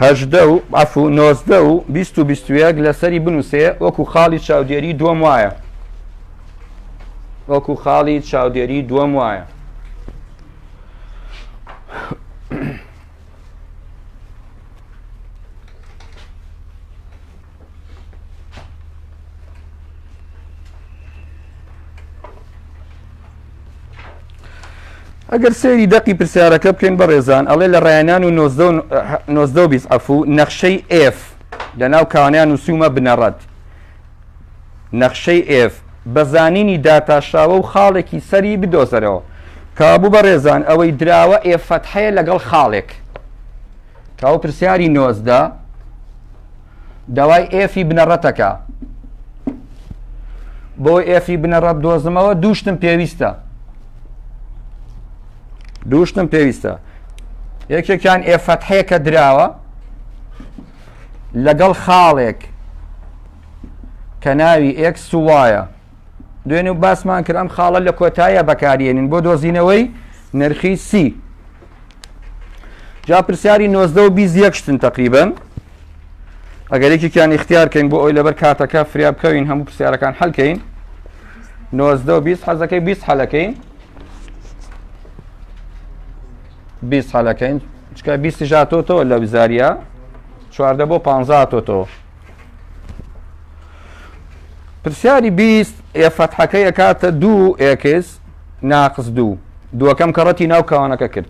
هەژدە و عەفو 19 و 20 و 21 لەسەری بنووسێ وەکو خاڵی چاودێری دووەم وایە وەکو خاڵی چاودێری دووەم وایە ئەگەر سێری دەقی پرسیارەکە بکەین بەڕێزان ئەڵێ لە ڕایانان و 1920 ئەفو نەخشەی F لە ناو کاوانیان نووسیومە بنەڕەت نەخشەی F بەزانینی داتاشاوە و خاڵێکی سەری بدۆزەرەوە کابوو بەڕێزان ئەوەی دراوە F فەتحەیە لەگەڵ خاڵێک کاو پرسیاری 19 داوای Fی بنەڕەتەکە بۆی Fی بنەڕەت دۆزمەوە دووشتم پێویستە یەکێکیان F فەتحەیە کە دراوە لەگەڵ خاڵێک کە ناوی X وایە دوێنێ و باسمان کرد ئەم خاڵە لە کۆتایە بەکارێنین بۆ دۆزینەوەی نرخی C جا پرسیاری 19 یەک شتن تقریبا ئەگەر یەکێکیان اختیارکەین بۆ ئەوی لەبەر کاتەکە فریا بکەوین هەموو پرسیارەکان حەلکەین 19 حەزەکەی 20 حەلەکەین 20 حەلەکەین چکە 20 ژاتۆتەوە لە بزاریە 14 بۆ 15 هاتۆتەوە پرسیاری 20 فەتحەکەی ئەکاتە 2x ناقص 2 دووەکەم کەڕەتی ناو کاوانەکە کرد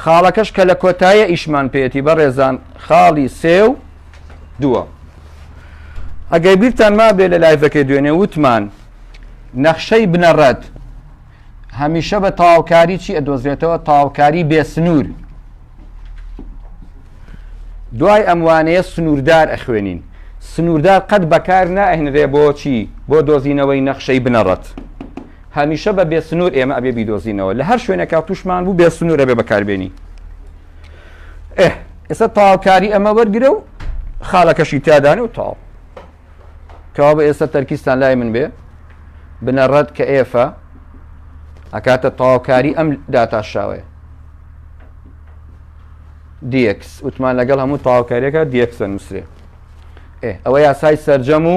خاڵەکەش کە لە کۆتایە ئیشمان پێێتی بەڕێزان خاڵی 3 و 2 ئەگەر بیرتان ما بێ لە لایڤەکەی دوێنێ وتمان نەخشەی بنەڕەت هەمیشە بە تاواوکاری چی ئەدۆزرێتەوە تاواوکاری بێسنوور دوای ئەموانەیە سنووردار ئەخوێنین سنووردار قەت بەکار نائهێنرێ بۆ چی بۆ دۆزینەوەی نەخشەی بنەڕەت هەمیشە بە بێسنوور ئێمە ئەبێ بیدۆزینەوە لە هەر شوێنێکا تووشمان بوو بێسنوور ئەبێ بەکاربێنی ئێستا تاواوکاری ئەمە وەرگرە و خاڵەکەشی تیادانێ و تاو کەوا بە ئێستا تەرکیستان لای من بێ بنەڕەت کە ئێفە ئەکاتە تاواوکاری ئەم داتاشاوەیە dx وتمان لەگەڵ هەموو تاواوکاریەکە dx نووسرێ ئەوە یاسای سەرجەم و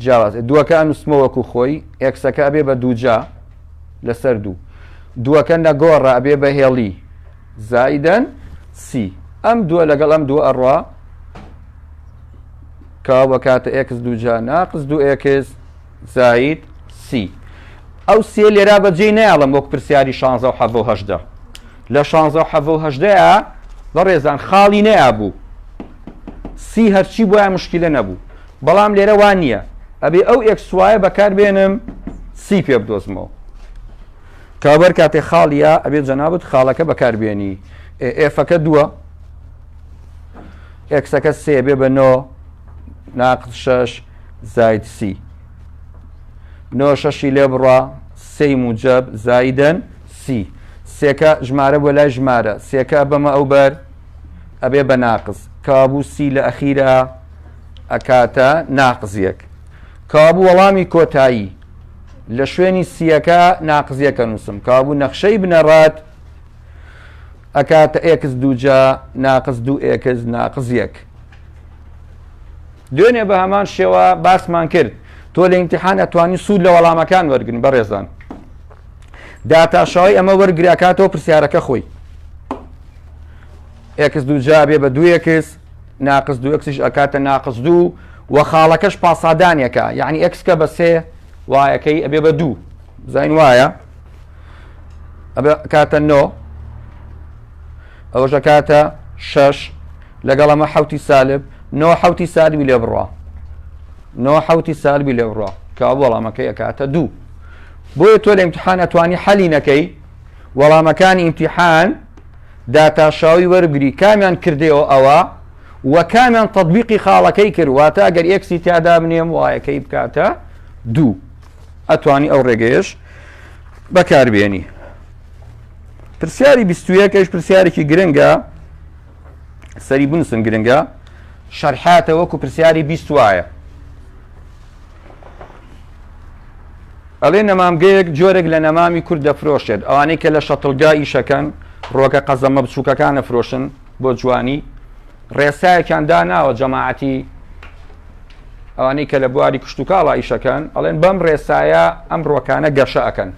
جیاواز دووەکە ئەنووسمە وەکو خۆی ئێکسەکە ئەبێ بە دووجا لەسەر دووەکە نەگۆڕە ئەبێ بە هێڵی زائیدەن سی ئەم دووە لەگەڵ ئەم دووە ئەڕوا کاو بەکاتە x دووجا ناقص 2x زائید سی ئەو سێ لێرا بەجێی نەیاڵم وەک پرسیاری 16 و 18 لە 16 و 18 بەڕێزان خاڵی نەیابوو سی هەرچی بۆیان مشکلە نەبوو بەڵام لێرە وان نییە ئەبێ ئەو ئێکسوایە بەکاربێنم سی پێ بدۆزمەوە کابەر کاتێ خاڵیە ئەبێت جەنابەت خاڵەکە بەکاربێنی ئێفەکە دووە ئێکسەکە سێ بێ بە 9 ناقص 6 زائید سی 9 شەشی لێ بڕە سێی موجب زائیدەن سی سێکە ژمارە بۆ لای ژمارە سێکە بەمە ئەو بەر ئەبێ بە ناقص کابوو سی لە ئەخیرە ئەکاتە ناقزیەک کابوو وەڵامی کۆتایی لە شوێنی سیەکە ناقزیەکە نووسم کابوو نەخشەی بنەڕات ئەکاتە x دووجا ناقص 2x ناقص 1 دوێنێ بە هەمان شێوە باسمان کرد تۆ لە ئیمتیحان ئەتوانی سوود لە وەڵامەکان وەرگن بەڕێزان داتاشەوەی ئەمە وەرگراکاتەوە پرسیارەکە خۆی x دووجا بێ بە 2x ناقص 2x ئەکاتە ناقص 2 و خاڵەکەش پاسادانیەکە یعنی x کە بە 3 وایەکەی ئەبێ بە 2 زین وایە ئەبێ کاتە 9 ئەوەش ئەکاتە 6 لەگەڵ ئەمە حوتی سالب 9 حوتی سالبی لێ بڕوا 9 حوتی سالبی لێ بڕوا کابوو وەڵامەکەی ئەکاتە 2 بۆیە تۆ لە ئیمتیحان ئەتوانی حەلی نەکەی وەڵامەکانی ئیمتیحان داتاشاوی وەربگری کامیان کردێەوە ئەوە و کامیان تەطبیقی خاڵەکەی کرد واتە ئەگەر ئێکسی تیادا بنێم وایەکەی بکاتە 2 ئەتوانی ئەو ڕێگەیەش بەکاربێنی پرسیاری 21 پرسیارێکی گرنگە سەری بنووسن گرنگە شەرحاتە وەکو پرسیاری 20 وایە ئەڵێ نەمامگەیەک جۆرێک لە نەمامی کورد دەفرۆشێت ئەوانەی کە لە شەتڵگا ئیشەکەن ڕۆکە قەزەمە بچووکەکان ئەفرۆشن بۆ جوانی ڕێسایەکیان داناوە جەماعەتی ئەوانەی کە لە بواری کشتتوکاڵ ئیشەکەن ئەڵێن بەم ڕێسایە ئەم ڕۆکانە گەشە ئەکەن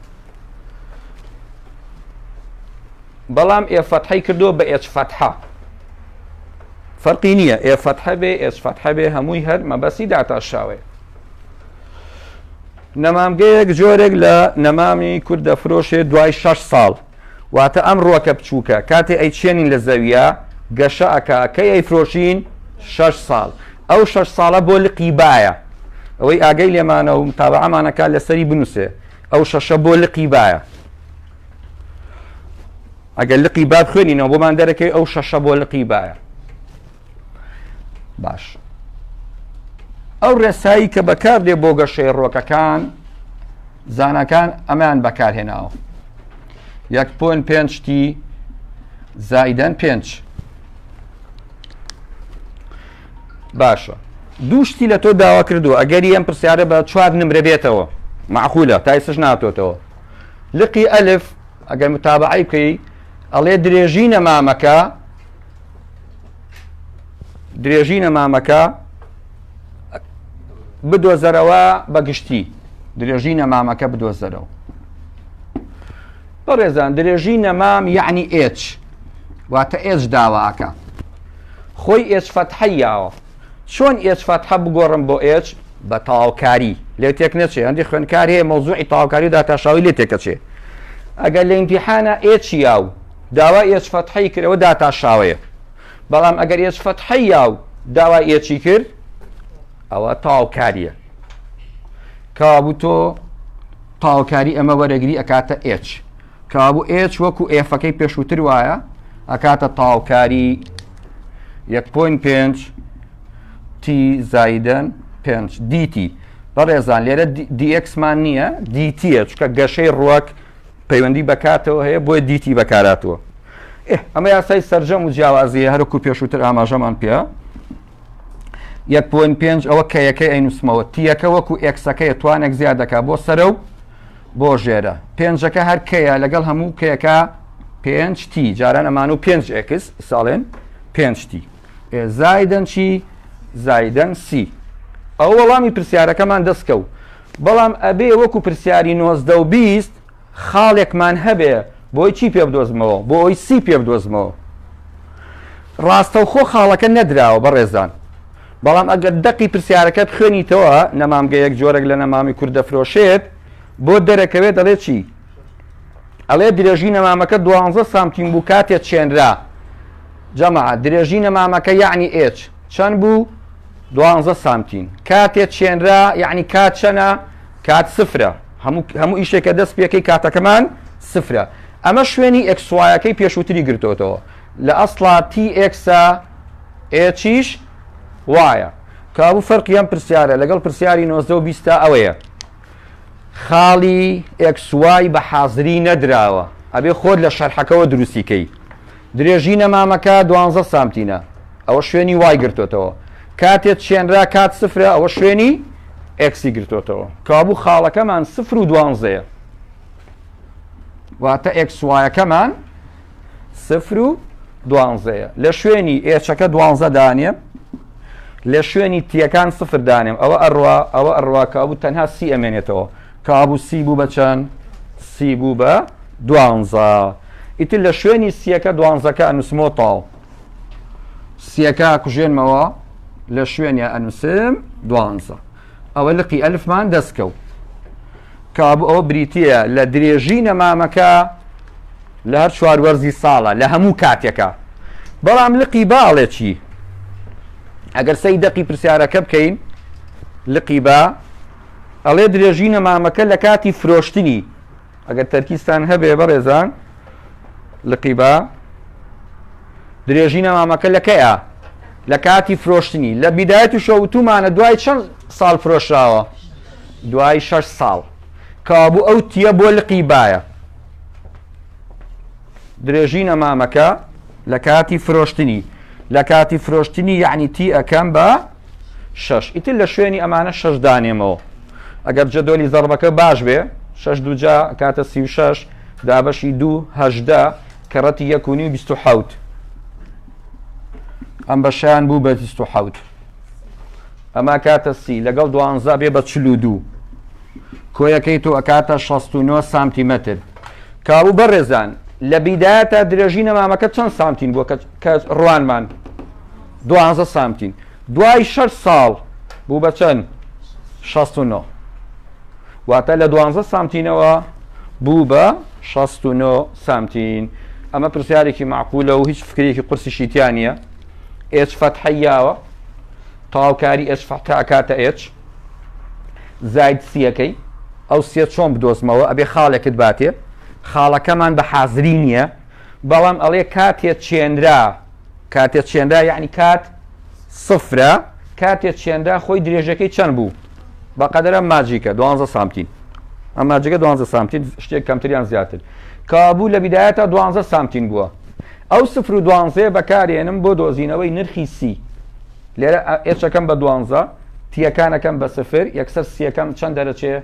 بەڵام ئێفەتحەی کردو بە ئێچفەتحە فەرقی نییە ئێفەتحە بێ ئێچفەتحە بێ هەمووی هەر مەبەسی داتاشاوێ نەمامگەیەک جۆرێک لە نەمامی کورد دەفرۆشێت دوای 6 ساڵ واتە ئەم ڕۆکە بچووکە کاتێ ئەیچێنین لە زەویە گەشە ئەکا کەی ئەیفرۆشین 6 ساڵ ئەو 6 ساڵە بۆ لقی بایە ئەوەی ئاگەی لێمانە و متابعەمانەکە لەسەری بنووسێ ئەو 6 بۆ لقی بایە ئەگەر لقی با بخوێنینەوە بۆمان دەرەکەی ئەو 6 بۆ لقی بایە باش ئەو ڕێسایی کە بەکاردێ بۆ گەشەی ڕۆکەکان زانەکان ئەمان بەکارهێناوە 1.5 تی زائیدەن 5 باشە دوو شتی لە تۆ داوا کردو ئەگەری ئەم پرسیارە بە 4 نمرە بێتەوە معقولە تا ئێستاش ناتۆتەوە لقی ئەلف ئەگەر متابعەی بکەی ئەڵێ درێژی نەمامەکە بدۆزەرەوە بە گشتی درێژی نەمامەکە بدۆزەرەوە بەڕێزان درێژی نەمام یعنی ئێچ واتە ئێچ داواکە خۆی ئێچ فەتحەیەوە چۆن ئێچ فەتحە بگۆڕم بۆ ئێچ بە تاواکاری لێ تێک نەچێ هەندی خوێنکار هەیە مەوزوعی تاواکاری و داتاشاوی لێ تێکەچێ ئەگەر لە ئیمتیحانە ئێچ یاو داوا ئێچ فەتحەی کردەوە داتاشاوەیە بەڵام ئەگەر ئێچ فەتحەی یاو داوا ئێچی کرد ئەوە تاواکاریە کابوو تۆ تاواکاری ئەمە وەرەگری ئەکاتە ئێچ کابوو ئێچ وەکو ئێفەکەی پێشووتر وایە ئەکاتە تاواکاری 1.5 تی زائیدەن 5 دیتی بەڕێزان لێرە دیئەکسمان نییە دیتیە چکە گەشەی ڕووەک پەیوەندی بەکاتەوە هەیە بۆیە دیتی بەکاراتوە ئەمە یاسای سەرجەم و جیاوازیە هەرکو پێشووتر ئاماژەمان پێە 1.5 ئەوە کەیەکەی ئەینوسمەوە تیەکە وەکو ئێکسەکەی توانێک زیاد دەکا بۆ سەرە و بۆ ژێرە پێنجەکە هەر کەیە لەگەڵ هەموو کەیەکە 5 تی جاران ئەمان و 5 ئێکس ساڵێن 5 تی زائیدەن چی زائیدەن سی ئەو وەڵامی پرسیارەکەمان دەستکەوت بەڵام ئەبێ وەکو پرسیاری 19 و 20 خاڵێکمان هەبێ بۆی چی پێ بدۆزمەوە بۆ ئەوی سی پێ بدۆزمەوە ڕاستەوخۆ خاڵەکە نەدراوە بەڕێزان بەڵام ئەگەر دەقی پرسیارەکە بخوێنیتەوە نەمامگەیەک جۆرەك لە نەمامی کوردە فرۆشێت بۆ دەرەکەوێت دەڵێ چی ئەڵێ درێژی نەمامەکە 12 سانتیم بوو کاتێک چێنرا جەماعە درێژی نەمامەکە یعنی ئێچ چەند بوو 12 سانتیم کاتێک چێنرا یعنی کات چەنە کات سفرە هەموو ئیشێکە دەست پێکەی کاتەکەمان سفرە ئەمە شوێنی ئەکسوایەکەی پێشووتری گرتوتەوە لە ئەسڵا تی ئێکسە ئێچیش وایە کابوو فەرقی ئەم پرسیارە لەگەڵ پرسیاری 19 و 20 ئەوەیە خاڵی ئێکسوای بە حازری نەدراوە ئەبێ خۆت لە شەرحەکەەوە دروستیکەی درێژی نەمامەکە 12 سانتینە ئەوە شوێنی وای گرتوتەوە کاتێک چێنرا کات سفرە ئەوە شوێنی ئێکسی گرتوتەوە کابوو خاڵەکەمان 0 و 12 واتە ئێکسوایەکەمان 0 و 12 لە شوێنی ئێچەکە 12 دانێ لە شوێنی تیەکان 0 دانێم ئەوە ئەڕوا کابوو تەنها سی ئەمێنێتەوە کابوو سی بوو بە چەند سی بوو بە 12 ئیتر لە شوێنی سیەکە 12کە ئەنووسمەوە تاڵ سیەکە کوژێنمەوە لە شوێنی ئەنووسم 12 ئەوە لقی ئەلفمان دەستکەوت کابوو ئەوە بریتیە لە درێژی نەمامەکە لە هەر 4 وەرزی ساڵە لە هەموو کاتێکە بەڵام لقی باڵێ چی ئەگەر سەی دەقی پرسیارەکە بکەین لقی با ئەڵێ درێژی نەمامەکە لە کاتی فرۆشتنی ئەگەر تەرکیستان هەبێ بەڕێزان لقی با درێژی نەمامەکە لەکەیە لە کاتی فرۆشتنی لە بیدایەت و شەوتومانە دوای چەند ساڵ فرۆشراوە دوای 6 ساڵ کابوو ئەو تیە بۆ لقی بایە درێژی نەمامەکە لە کاتی فرۆشتنی لە کاتی فرۆشتنی یعنی تی ئەەکەم بە 6 ئیتر لە شوێنی ئەمانە 6 دانێمەوە ئەگەر جەدۆلی زەربەکە باش بێ 6 دووجا کاتە 36 دابەشی 2 18 کەڕەتی 1 و 27 ئەم بەشیان بوو بە 27 ئەمە کاتە سی لەگەڵ 12 بێ بە 42 کۆیەکەی تۆ ئەکاتە 69 سانتیمەتر کابوو بەڕێزان لە بیدایەتە درێژی نەمامەکە چەند سانتین بووە کە ڕوانمان 12 سانتین دوای 6 ساڵ بوو بە چەند 69 واتە لە 12 سانتینەوە بوو بە 69 سامتین. ئەمە پرسیارێکی معقولە و هیچ فکرێکی قورسی شیتیان نییە. ئێچ فەتحەیاوە تەواوکاری ئێچ فەتحە ئەکاتە ئێچ زاید سیەکەی ئەو سێ چۆن بدۆزمەوە ئەبێ خاڵێکت باتێ خاڵەکەمان بە حازری نییە بەڵام ئەڵێ کاتێک چێنرا یعنی کات سفرە کاتێک چێنرا خۆی درێژەکەی چەند بوو بەقەدرە ماجیکە 12 سامتین ئەم ماجیکە 12 سامتین شتێک کەمتریان زیاتر کابوو لە بیدایەتە 12 سامتین بووە ئەو سفر و 12 بەکارێنم بۆ دۆزینەوەی نرخی سی لێرە ئێچەکەم بە 12 تیەکانەکەم بە سفر یەکسەر سیەکەم چەند دەرەچێ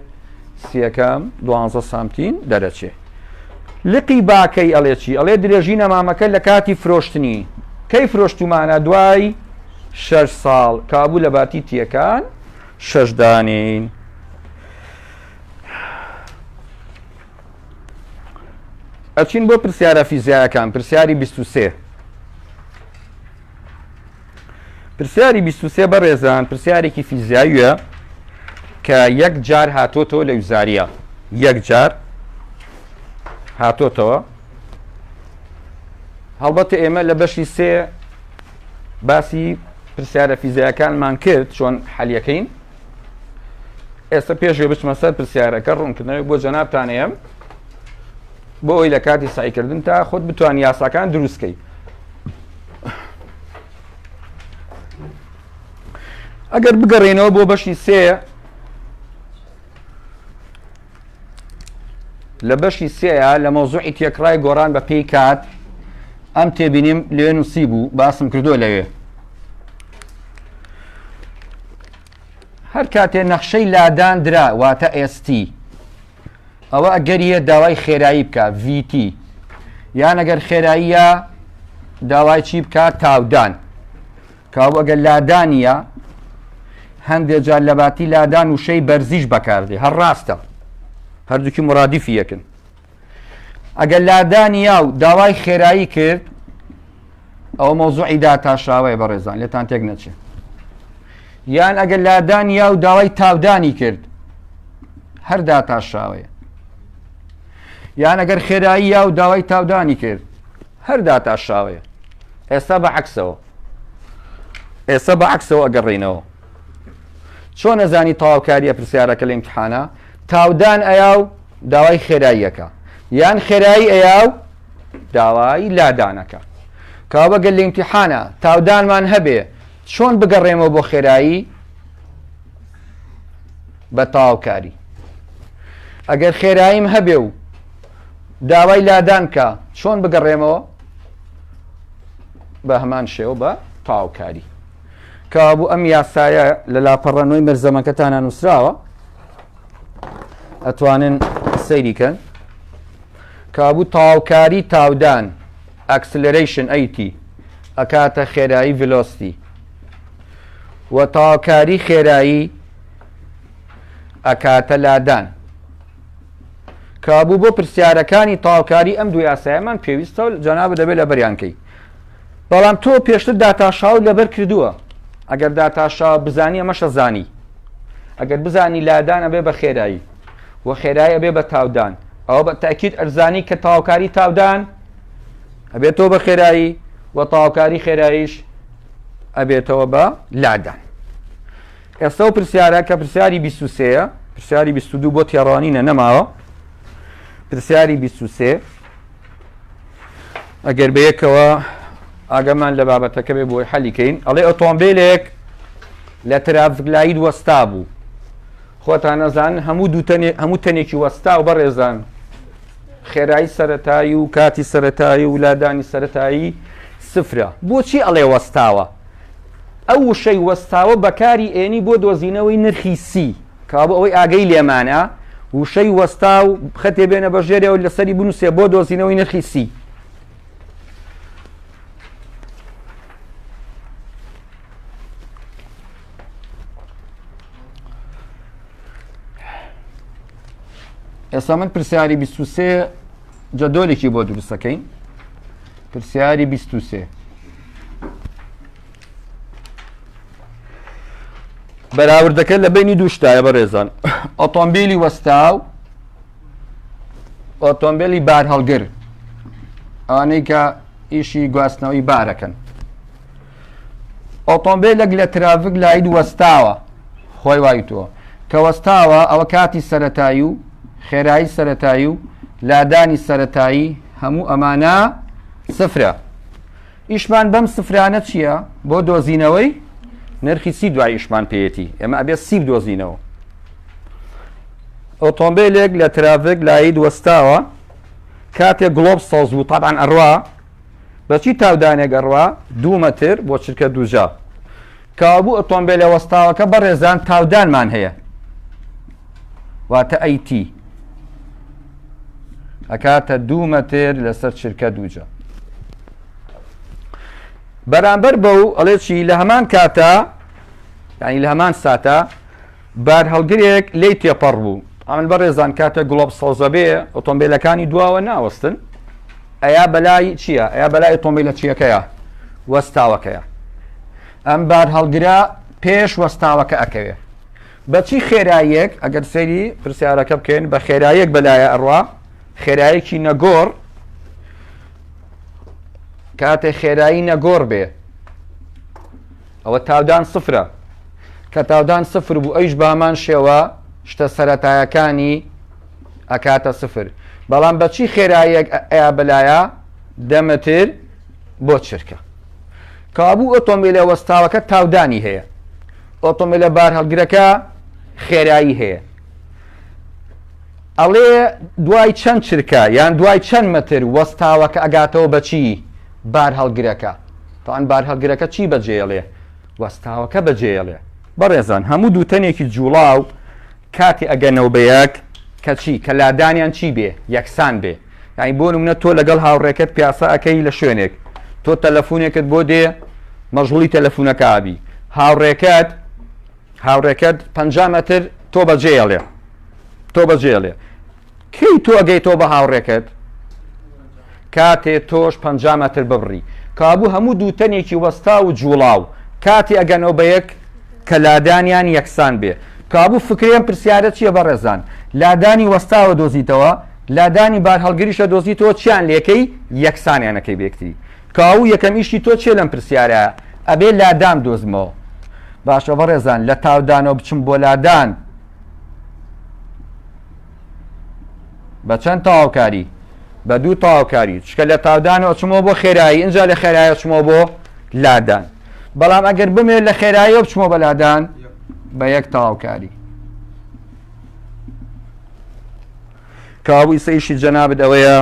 سیەکەم 12 سامتین دەرەچێ لقی باکەی ئەڵێکی ئەڵێ درێژی نەمامەکە لە کاتی فرۆشتنی کەی فرۆشتومانە دوای 6 ساڵ کابوو لە باتی تیەکان 6 دانین ئەچین بۆ پرسیارە فیزیایەکان پرسیاری 23 پرسیاری 23 بەڕێزان پرسیارێکی فیزیاییە کە یەک جار هاتۆتەوە لە وزاریە یەک جار هاتۆتەوە هەڵبەتە ئێمە لە بەشی سێ باسی پرسیارە فیزیایەکانمان کرد چۆن حەلیەکەین ئێستا پێشێ بچمە سەر پرسیارەکە ڕوونکردنەوەی بۆ جەنابتانەیەم بۆ ئەوی لە کاتی سایکردن تا خۆت بتوان یاساکان دروستکەی ئەگەر بگەڕێنەوە بۆ بەشی سێ لە بەشی سێە لە مەوزوعی تێکڕای گۆڕان بە پێی کات ئەم تێبینیم لێ نووسی بوو باسم کردووە لەوێ هەر کاتێ نەخشەی لادان درا واتە ST ئەوە ئەگەریە داوای خێرایی بکە VT یان ئەگەر خێراییە داوای چی بکە تاودان کاو ئەگەر لادانیە هەندێک جار لە باتی لادان وشەی بەرزیش بەکاردێ هەر ڕاستە هەردووکی مرادیفی یەکن ئەگەر لادانیا و داوای خێرایی کرد ئەوە مۆزوعی داتاشاوەیە بەڕێزان لێتان تێک نەچێ یان ئەگەر لادانیا و داوای تاودانی کرد هەر داتاشاوەیە یان ئەگەر خێراییە و داوای تاودانی کرد هەر داتاشاوەیە ئێستا بەعەکسەوە ئەگەڕێینەوە چۆن نەزانی تەواوکاریە پرسیارەکە لە ئیمتحانە تاودان ئەیا و داوای خێراییەکە یان خێرایی ئەیا و داوای لادانەکە کاوە گەل لە ئیمتحانە تاودانمان هەبێ چۆن بگەڕێمەوە بۆ خێرایی بە تەواوکاری ئەگەر خێراییم هەبێ و داوای لادان کە چۆن بگەڕێمەوە بە هەمان شێوە بە تەواوکاری کابوو ئەم یاسایە لە لاپەڕەنەوەی مەرزەمەکەتانە نووسراوە ئەتوانن سەیریکەن کابوو تەواوکاری تاودان acceleration AT ئەکاتە خێرایی velocity و تەواوکاری خێرایی ئەکاتە لادان کابوو بۆ پرسیارەکانی تەواوکاری ئەم دوو یاسایەمان پێویستە و جەنابە دەبێت لە بەریانکەی بەڵام تۆ پێشتر داتاشاو لەبەر کردووە ئەگەر داتاشاو بزانی ئەمەشە زانی ئەگەر بزانی لادان ئەبێ بە خێرایی و خێرایی ئەبێ بە تاودان ئەوە بە تاکید ئەرزانی کە تەواوکاری تاودان ئەبێتەوە بە خێرایی و تەواوکاری خێراییش ئەبێتەوە بە لادان ئێستا و پرسیارە کە پرسیاری 23 پرسیاری 22 بۆ تێڕوانینە نەماوە پرسیاری 23 ئەگەر بەیەکەوە ئاگەمان لە بابەتەکە بێ بۆی حەلیکەین ئەڵێ ئۆتۆمبیلێک لە ترافیکلایت وەستا بوو خۆتان نەزان هەموو تەنێکی وەستا و بەڕێزان خێرایی سەرەتایی و کاتی سەرەتایی و لادانی سەرەتایی سفرە بۆچی ئەڵێ وەستاوە ئەو وشەی وەستاوە بەکاری ئێنی بۆ دۆزینەوەی نرخی سی کابوو ئەوەی ئاگەی لێمانە وشەی وەستا و خەتێ بێنە بەژێرەوە لەسەری بنووسێ بۆ دۆزینەوەی نرخی سی ئێستا من پرسیاری 23 جەدۆلێکی بۆ دروستەکەین پرسیاری 23 بەراوردەکە لە بینی دوو شتایە بەڕێزان ئۆتۆمبیلی وەستاو ئۆتۆمبیلی بار هەڵگر ئەوانەی کە ئیشی گواستنەوەی بارەکەن. ئۆتۆمبیلێک لە ترافیک لایت وەستاوە خۆی وایتەوە کە وەستاوە ئەوە کاتی سەرەتایی و خێرایی سەرەتایی و لادانی سەرەتایی هەموو ئەمانە سفرە. ئیشمان بەم سفرانە چییە؟ بۆ دۆزینەوەی نرخی سی دوای ئیشمان پێیەتی ئێمە ئەبێت سی بدۆزینەوە. ئۆتۆمبیلێک لە ترافیک لایت وەستاوە کاتێک گڵۆب سەوز بوو تەبعاً ئەڕوا بەچی تاودانێک ئەڕوا 2 مەتر بۆ چرکە دووجا کەوابوو ئۆتۆمبیلە وەستاوەکە بەڕێزان تاودانمان هەیە واتە ئەیتی ئەکاتە 2 مەتر لەسەر چرکە دووجا. بەرامبەر بەو ئەڵێ چی لە هەمان کاتە یعنی لە هەمان ساتە بار هەڵگرێک لی تێپەڕ بوو ئەمن بەڕێزان کاتە گڵۆب سەوزە بێ ئۆتۆمبیلەکانی دواوە ناوەستن ئەیا بەلای چییە؟ ئەیا بەلای ئۆتۆمبیلە چیەکەیە؟ وەستاوەکەیە. ئەم بار هەڵگرا پێش وەستاوەکە ئەکەوێ بەچی خێراییەک ئەگەر سەیری پرسیارەکە بکەین بە خێراییەک بەلایە ئەڕوا خێراییەکی نەگۆڕ کاتێ خێرایی نەگۆڕ بێ ئەوە تاودان سفرە کە تاودان سفر بوو ئەیش بە هەمان شێوە شتە سەرەتایەکانی ئەکاتە سفر. بەڵام بەچی خێراییەک ئەیا بەلایە 10 مەتر بۆ چرکە کابوو ئۆتۆمبیلە وەستاوەکە تاودانی هەیە ئۆتۆمبیلە بار هەڵگرەکە خێرایی هەیە ئەڵێ دوای چەند چرکە یان دوای چەند مەتر وەستاوەکە ئەگاتەوە بەچی بار هەڵگرەکە تاوان بار هەڵگرەکە چی بەجێڵێ وەستاوەکە بەجێڵێ. بەڕێزان هەموو دووتەنێکی جوڵاو کاتی ئەگەنەوە بەیەک کە چی کە لادانیان چی بێ یەکسان بێ یعنی بۆ نمونە تۆ لەگەڵ هاوڕێکت پیاسە ئەەکەی لە شوێنێک تۆ تەلەفۆنێکت بۆ دێ مەژغوڵی تەلەفۆنەکە ئابی هاوڕێکت 50 مەتر تۆ بەجێڵێ کەی تۆ ئەگەی تۆ بە هاوڕێکت کاتێ تۆش 50 مەتر ببڕی کابوو هەموو دووتەنێکی وەستا و جوڵاو کاتی ئەگەنەوە بە یەک کە لادانیان یەکسان بێ کابوو فکرێن پرسیارە چییە بەڕێزان لادانی وەستاوە دۆزیتەوە لادانی بار هەڵگریشە دۆزیتەوە چیان لێکەی یەکسانیانەکەی بێکتی کاو یەکەم ئیشی تۆ چێ لەم پرسیارە ئەبێ لادام دۆزمەوە. باشە بەڕێزان لە تاودانەوە بچم بۆ لادان بە چەند تەواوکاری بە 2 تەواوکاری چکە لە تاودانەوە چمەوە بۆ خێرایی اینجا لە خێرایە چمەوە بۆ لادان بەڵام ئەگەر بمێ لە خێراییەوە بچمەوە بە لادان بە 1 تەواوکاری. کابووی سەیشی جەنابەت ئەوەیە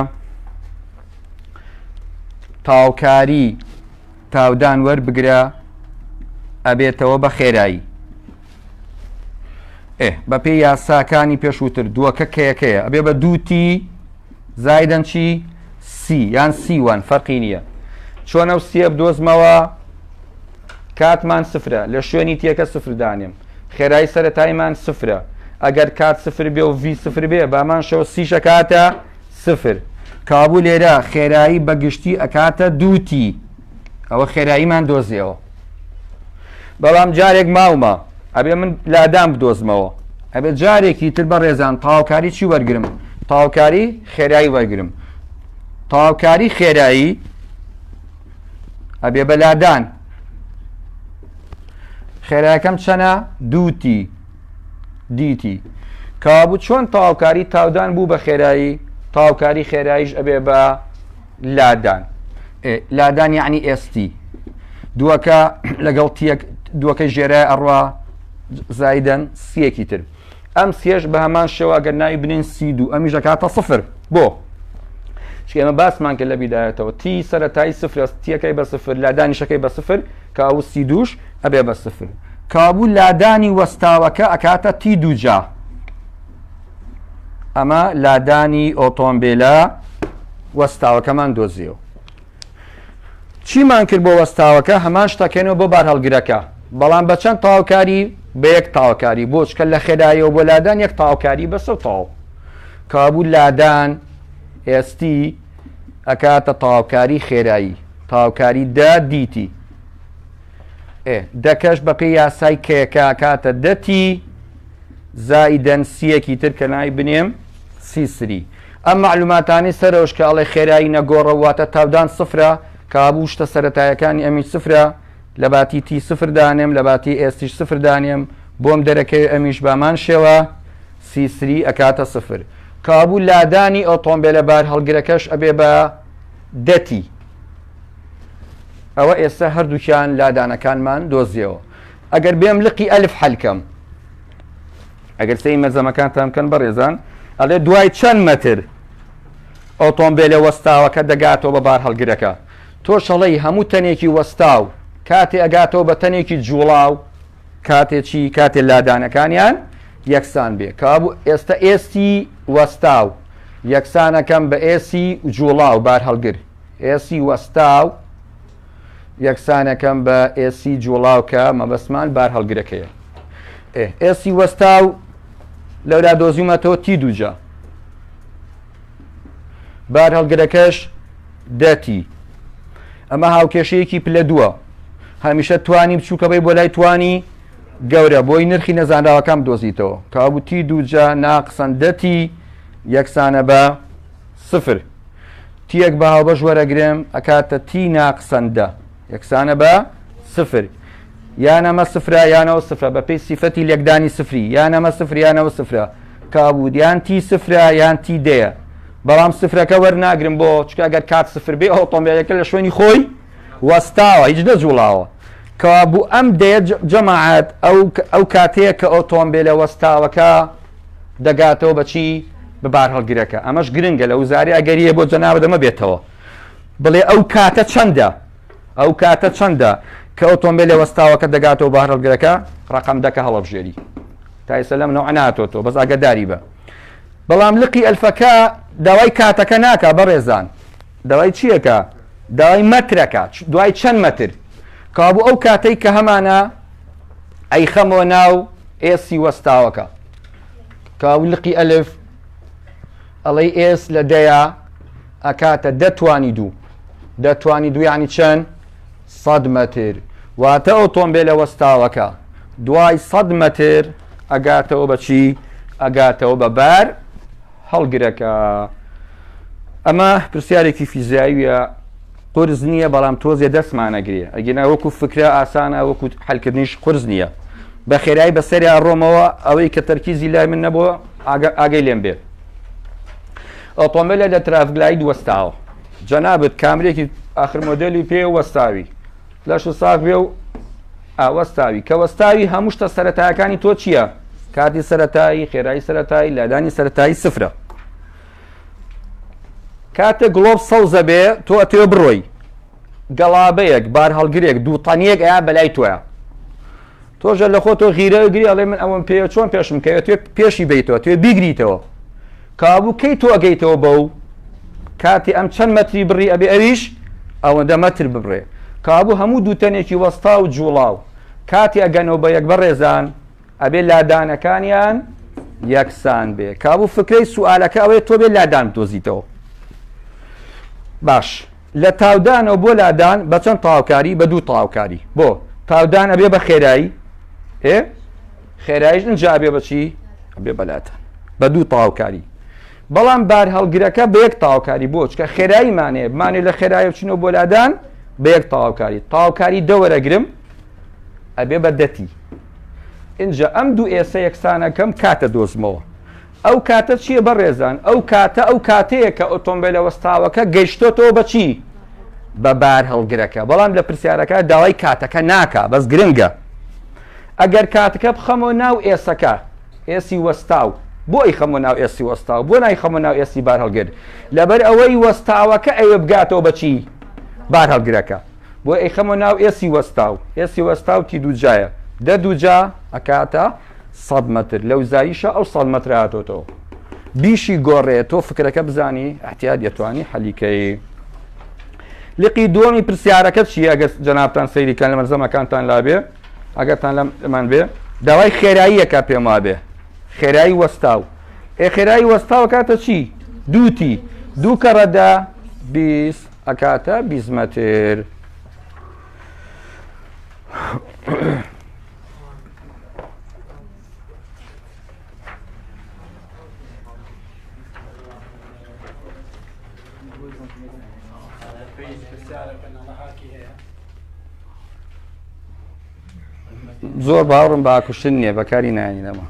تاوکاری تاودان وەربگرە ئەبێتەوە بە خێرایی بە پێی یاساکانی پێشووتر دووەکە کەیەکەیە ئەبێ بە 2T زایدەن چی سی یان C1 فەرقی نییە چۆنە و سیە بدۆزمەوە کاتمان سفرە لە شوێنی تێکە سفر دانێم خێرایی سەرەتاییمان سفرە ئەگەر کات سفر بێ و V سفر بێ بامان شەوە سیشە کاتە سفر کابوو لێرە خێرایی بەگشتی ئەکاتە 2T ئەوە خێراییمان دۆزیەوە. بەڵام جارێک ماومە ئەبێ من لادام بدۆزمەوە ئەبێت جارێکی تر بە ڕێزان تاوکاری چی وەرگرم تاوکاری خێرایی وەرگرم تاوکاری خێرایی ئەبێ بە لادان خێرایەکەم چەنە 2T DT کابوو چۆن تاوکاری تاودان بوو بە خێرایی تاوکاری خێراییش ئەبێ بە لادان لادان یعنی ST دووەکە لەگەڵ دووەکە ژێرای ئەڕوا زایدەن سیەکی تر ئەم سێش بە هەمان شێوە ئەگەر ناوی بنین C2 ئەمیش دەکاتە سفر بۆ ئێمە باسمان کرد لە بیدایەتەوە تی سەرەتایی سفر تیەکەی بە سفر لادانیشەکەی بە سفر کاو C2ش ئەبێ بە سفر کابوو لادانی وەستاوەکە ئەکاتە T2 جا ئەمە لادانی ئۆتۆمبیلە وەستاوەکەمان دۆزیەوە. چیمان کرد بۆ وەستاوەکە هەمان شتەکەنەوە بۆ بار هەڵگرەکە بەڵام بە چەند تاوکاری بە 1 تاوکاری بۆ چکە لە خێراییەوە بۆ لادان 1 تاوکاری بە 100 تاو کابوو لادان ST ئەکاتە تاوکاری خێرایی تاوکاری دا DT دەکەش بە پێی یاسای کەیەکە ئەکاتە 10T زائیدەن سیەکی تر کە نای بنێم C3 ئەم معلوماتانی سەرەوش کە ئەڵێ خێرایی نەگۆڕە واتە تاودان سفرە کابوو شتە سەرەتایەکانی ئەمی سفرە لە باتی تی سفر دانێم لە باتی ئێستیش سفر دانێم بۆم دەرەکەوێت ئەمیش بامان شێوە سیسری ئەکاتە سفر کابوو لادانی ئۆتۆمبیلە بار هەڵگرەکەش ئەبێ بە دەتی ئەوە ئێستا هەردووکیان لادانەکانمان دۆزیەوە ئەگەر بێم لقی ئەلف حەلکەم ئەگەر سەی مەرزەمەکانتان بکەن بەڕێزان ئەڵێ دوای چەند مەتر ئۆتۆمبیلە وەستاوەکە دەگاتەوە بە بار هەڵگرەکە تۆ شەڵەی هەموو تەنێکی وەستاو کاتێ ئەگاتەوە بە تەنێکی جوڵاو کاتێکی کاتێ لادانەکانیان یەکسان بێ کابوو ئێستا ئێستی وەستاو یەکسانەکەم بە ئێسی جوڵاو بار هەڵگر ئێسی وەستاو یەکسانەکەم بە ئێسی جوڵاوکە مەبەسمان بار هەڵگرەکەیە ئێسی وەستاو لەورا دۆزیومەتەوە تی دووجا بار هەڵگرەکەش دەتی ئەمە هاوکێشەیەکی پلە دووە هەمیشە توانی بچووکە بەی بۆ لای توانی گەورە بۆی نرخی نەزانراوەکەم دۆزیتەوە کابوو تی دووجا ناقسەن دەتی یەکسانە بە سفر تیەک بە هاوبەش وەرەگرم ئەکاتە تی ناقسەندە یەکسانە بە سفر یانەمە سفرە یانەوە سفرە بە پێی سیفەتی لێکدانی سفری یانەمە سفر یانەوە سفرە کابوو یان تی سفرە یان تی دەیە بەڵام سفرەکە وەرناگرم بۆ چکە ئەگەر کات سفر بێ ئۆتۆمبیلەکە لە شوێنی خۆی وەستاوە هیچ نەجوڵاوە کابوو ئەم دەیە جەماعەت ئەو کاتەیە کە ئۆتۆمبیلە وەستاوەکە دەگاتەوە بەچی ببار هەڵگرەکە ئەمەش گرنگە لە وزاری ئەگەریە بۆ جەنابە دەمە بێتەوە بڵێ ئەو کاتە چەندە ئەو کاتە چەندە کە ئۆتۆمبیلە وەستاوەکە دەگاتەوە بار هەڵگرەکە ڕقم دەکە هەڵەبژێری تایسە لەم نەوع ناتۆتەوە بەس ئاگاداری بە بەڵام لقی ئەلفەکە داوای کاتەکە ناکە بەڕێزان داوای چیەکە داوای مەترەکە دوای چەند مەتر کابوو ئەو کاتەی کە هەمانە ئەی خەمەوە ناو ئێسی وەستاوەکە کابوو لقی ئەلف ئەڵەی ئێس لە دەیە ئەکاتە دەتوانی دوو دەتوانی دوو یانی چەند 100 مەتر واتە ئۆتۆمبیلە وەستاوەکە دوای 100 مەتر ئەگاتەوە بە چی ئەگاتەوە بە بار هەڵگرەکە ئەمە پرسیارێکی فیزیاییە قرس نییە بەڵام تۆزیە دەستمانەگرێ ئەگەنا وەکو فکرە ئاسانە وەکو حەلکردنیش قرس نییە بە خێرایی بەسەری ڕۆمەوە ئەوەی کە تەرکیزی لای من نەبووە ئاگەی لێم بێت ئۆتۆمبیلە لە ترافگلای وەستاوە جەنابەت کامرێکی ئاخر مۆدەلی پێ وەستاوی لەش ساق بێ و وەستاوی کە وەستاوی هەموو شتە سەرەتایەکانی تۆ چییە کاتی سەرەتایی خێرایی سەرەتایی لادانی سەرەتایی سفرە کاتێک گڵۆب سەوزە بێ تۆ ئەتێوە بڕۆی گەڵابەیەک بار هەڵگرێک دوو تەنیەک ئەیا بەلای تۆیە تۆژە لە خۆ تۆ غیرەگری ئەڵێ من ئەوم پێ چۆن پێشم کە توێ پێشی بیتەوە توێ بیگریتەوە کابوو کەی تۆ ئەگەیتەوە بەو کاتی ئەم چەند مەتری بڕی ئەبێ ئەویش ئەوەندە مەتر ببڕێ کابوو هەموو دووتەنێکی وەستا و جوڵاو کاتی ئەگەنەوە بە یەک بەڕێزان ئەبێ لادانەکانیان یەکسان بێ کابوو فکرەی سوالەکە ئەوەیە تۆ بێ لادان بدۆزیتەوە باش لە تاودانەوە بۆ لادان بە چەند تاوکاری بە دوو تاوکاری بۆ تاودان ئەبێ بە خێرایی خێراییش ئەنجا ئەبێ بەچی ئەبێ بەلاتان بە دوو تاوکاری بەڵام بار هەڵگرەکە بە یەک تاوکاری بۆ چکە خێراییمانێ مانێ لە خێرایی بچینەوە بۆ لادان بە یەک تاوکاری دەوەرەگرم ئەبێ بە دەتی اینجا ئەم دوو ئێسە یەکسانەکەم کاتە دۆزمەوە ئەو کاتە چییە بەڕێزان ئەو کاتەیە کە ئۆتۆمبیلە وەستاوەکە گەیشتۆتەوە بەچی بە بار هەڵگرەکە بەڵام لە پرسیارەکە داوای کاتەکە ناکە بەس گرنگە ئەگەر کاتەکە بخەمەوە ناو ئێسەکە ئێسی وەستاو بۆ ئەی خەمەوە ناو ئێسی وەستاو بۆ نای خەمەوە ناو ئێسی بار هەڵگر لەبەر ئەوەی وەستاوەکە ئەوێ بگاتەوە بەچی بار هەڵگرەکە بۆ ئەی خەمەوە ناو ئێسی وەستاو تی دووجایە دە دووجا ئەکاتە 100 مەتر لەو زاییشە ئەو 100 مەتر هاتۆتەوە بیشی گۆڕێت تۆ فکرەکە بزانی احتیاط دەتوانی حەلیکەی لقی دووەمی پرسیارەکە چیە ئەگەر جەنابتان سەیریکەن لە مەرزەمەکانتان لابێ ئەگەرتان لەمان بێ داوای خێراییەکە پێم وابێ خێرایی وەستاو خێرایی وەستاو کاتە چی دووتی دوو کەڕەدا 20 ئەکاتە 20 مەتر زۆر باوڕم باکوشتن نییە بەکاری نانی نەما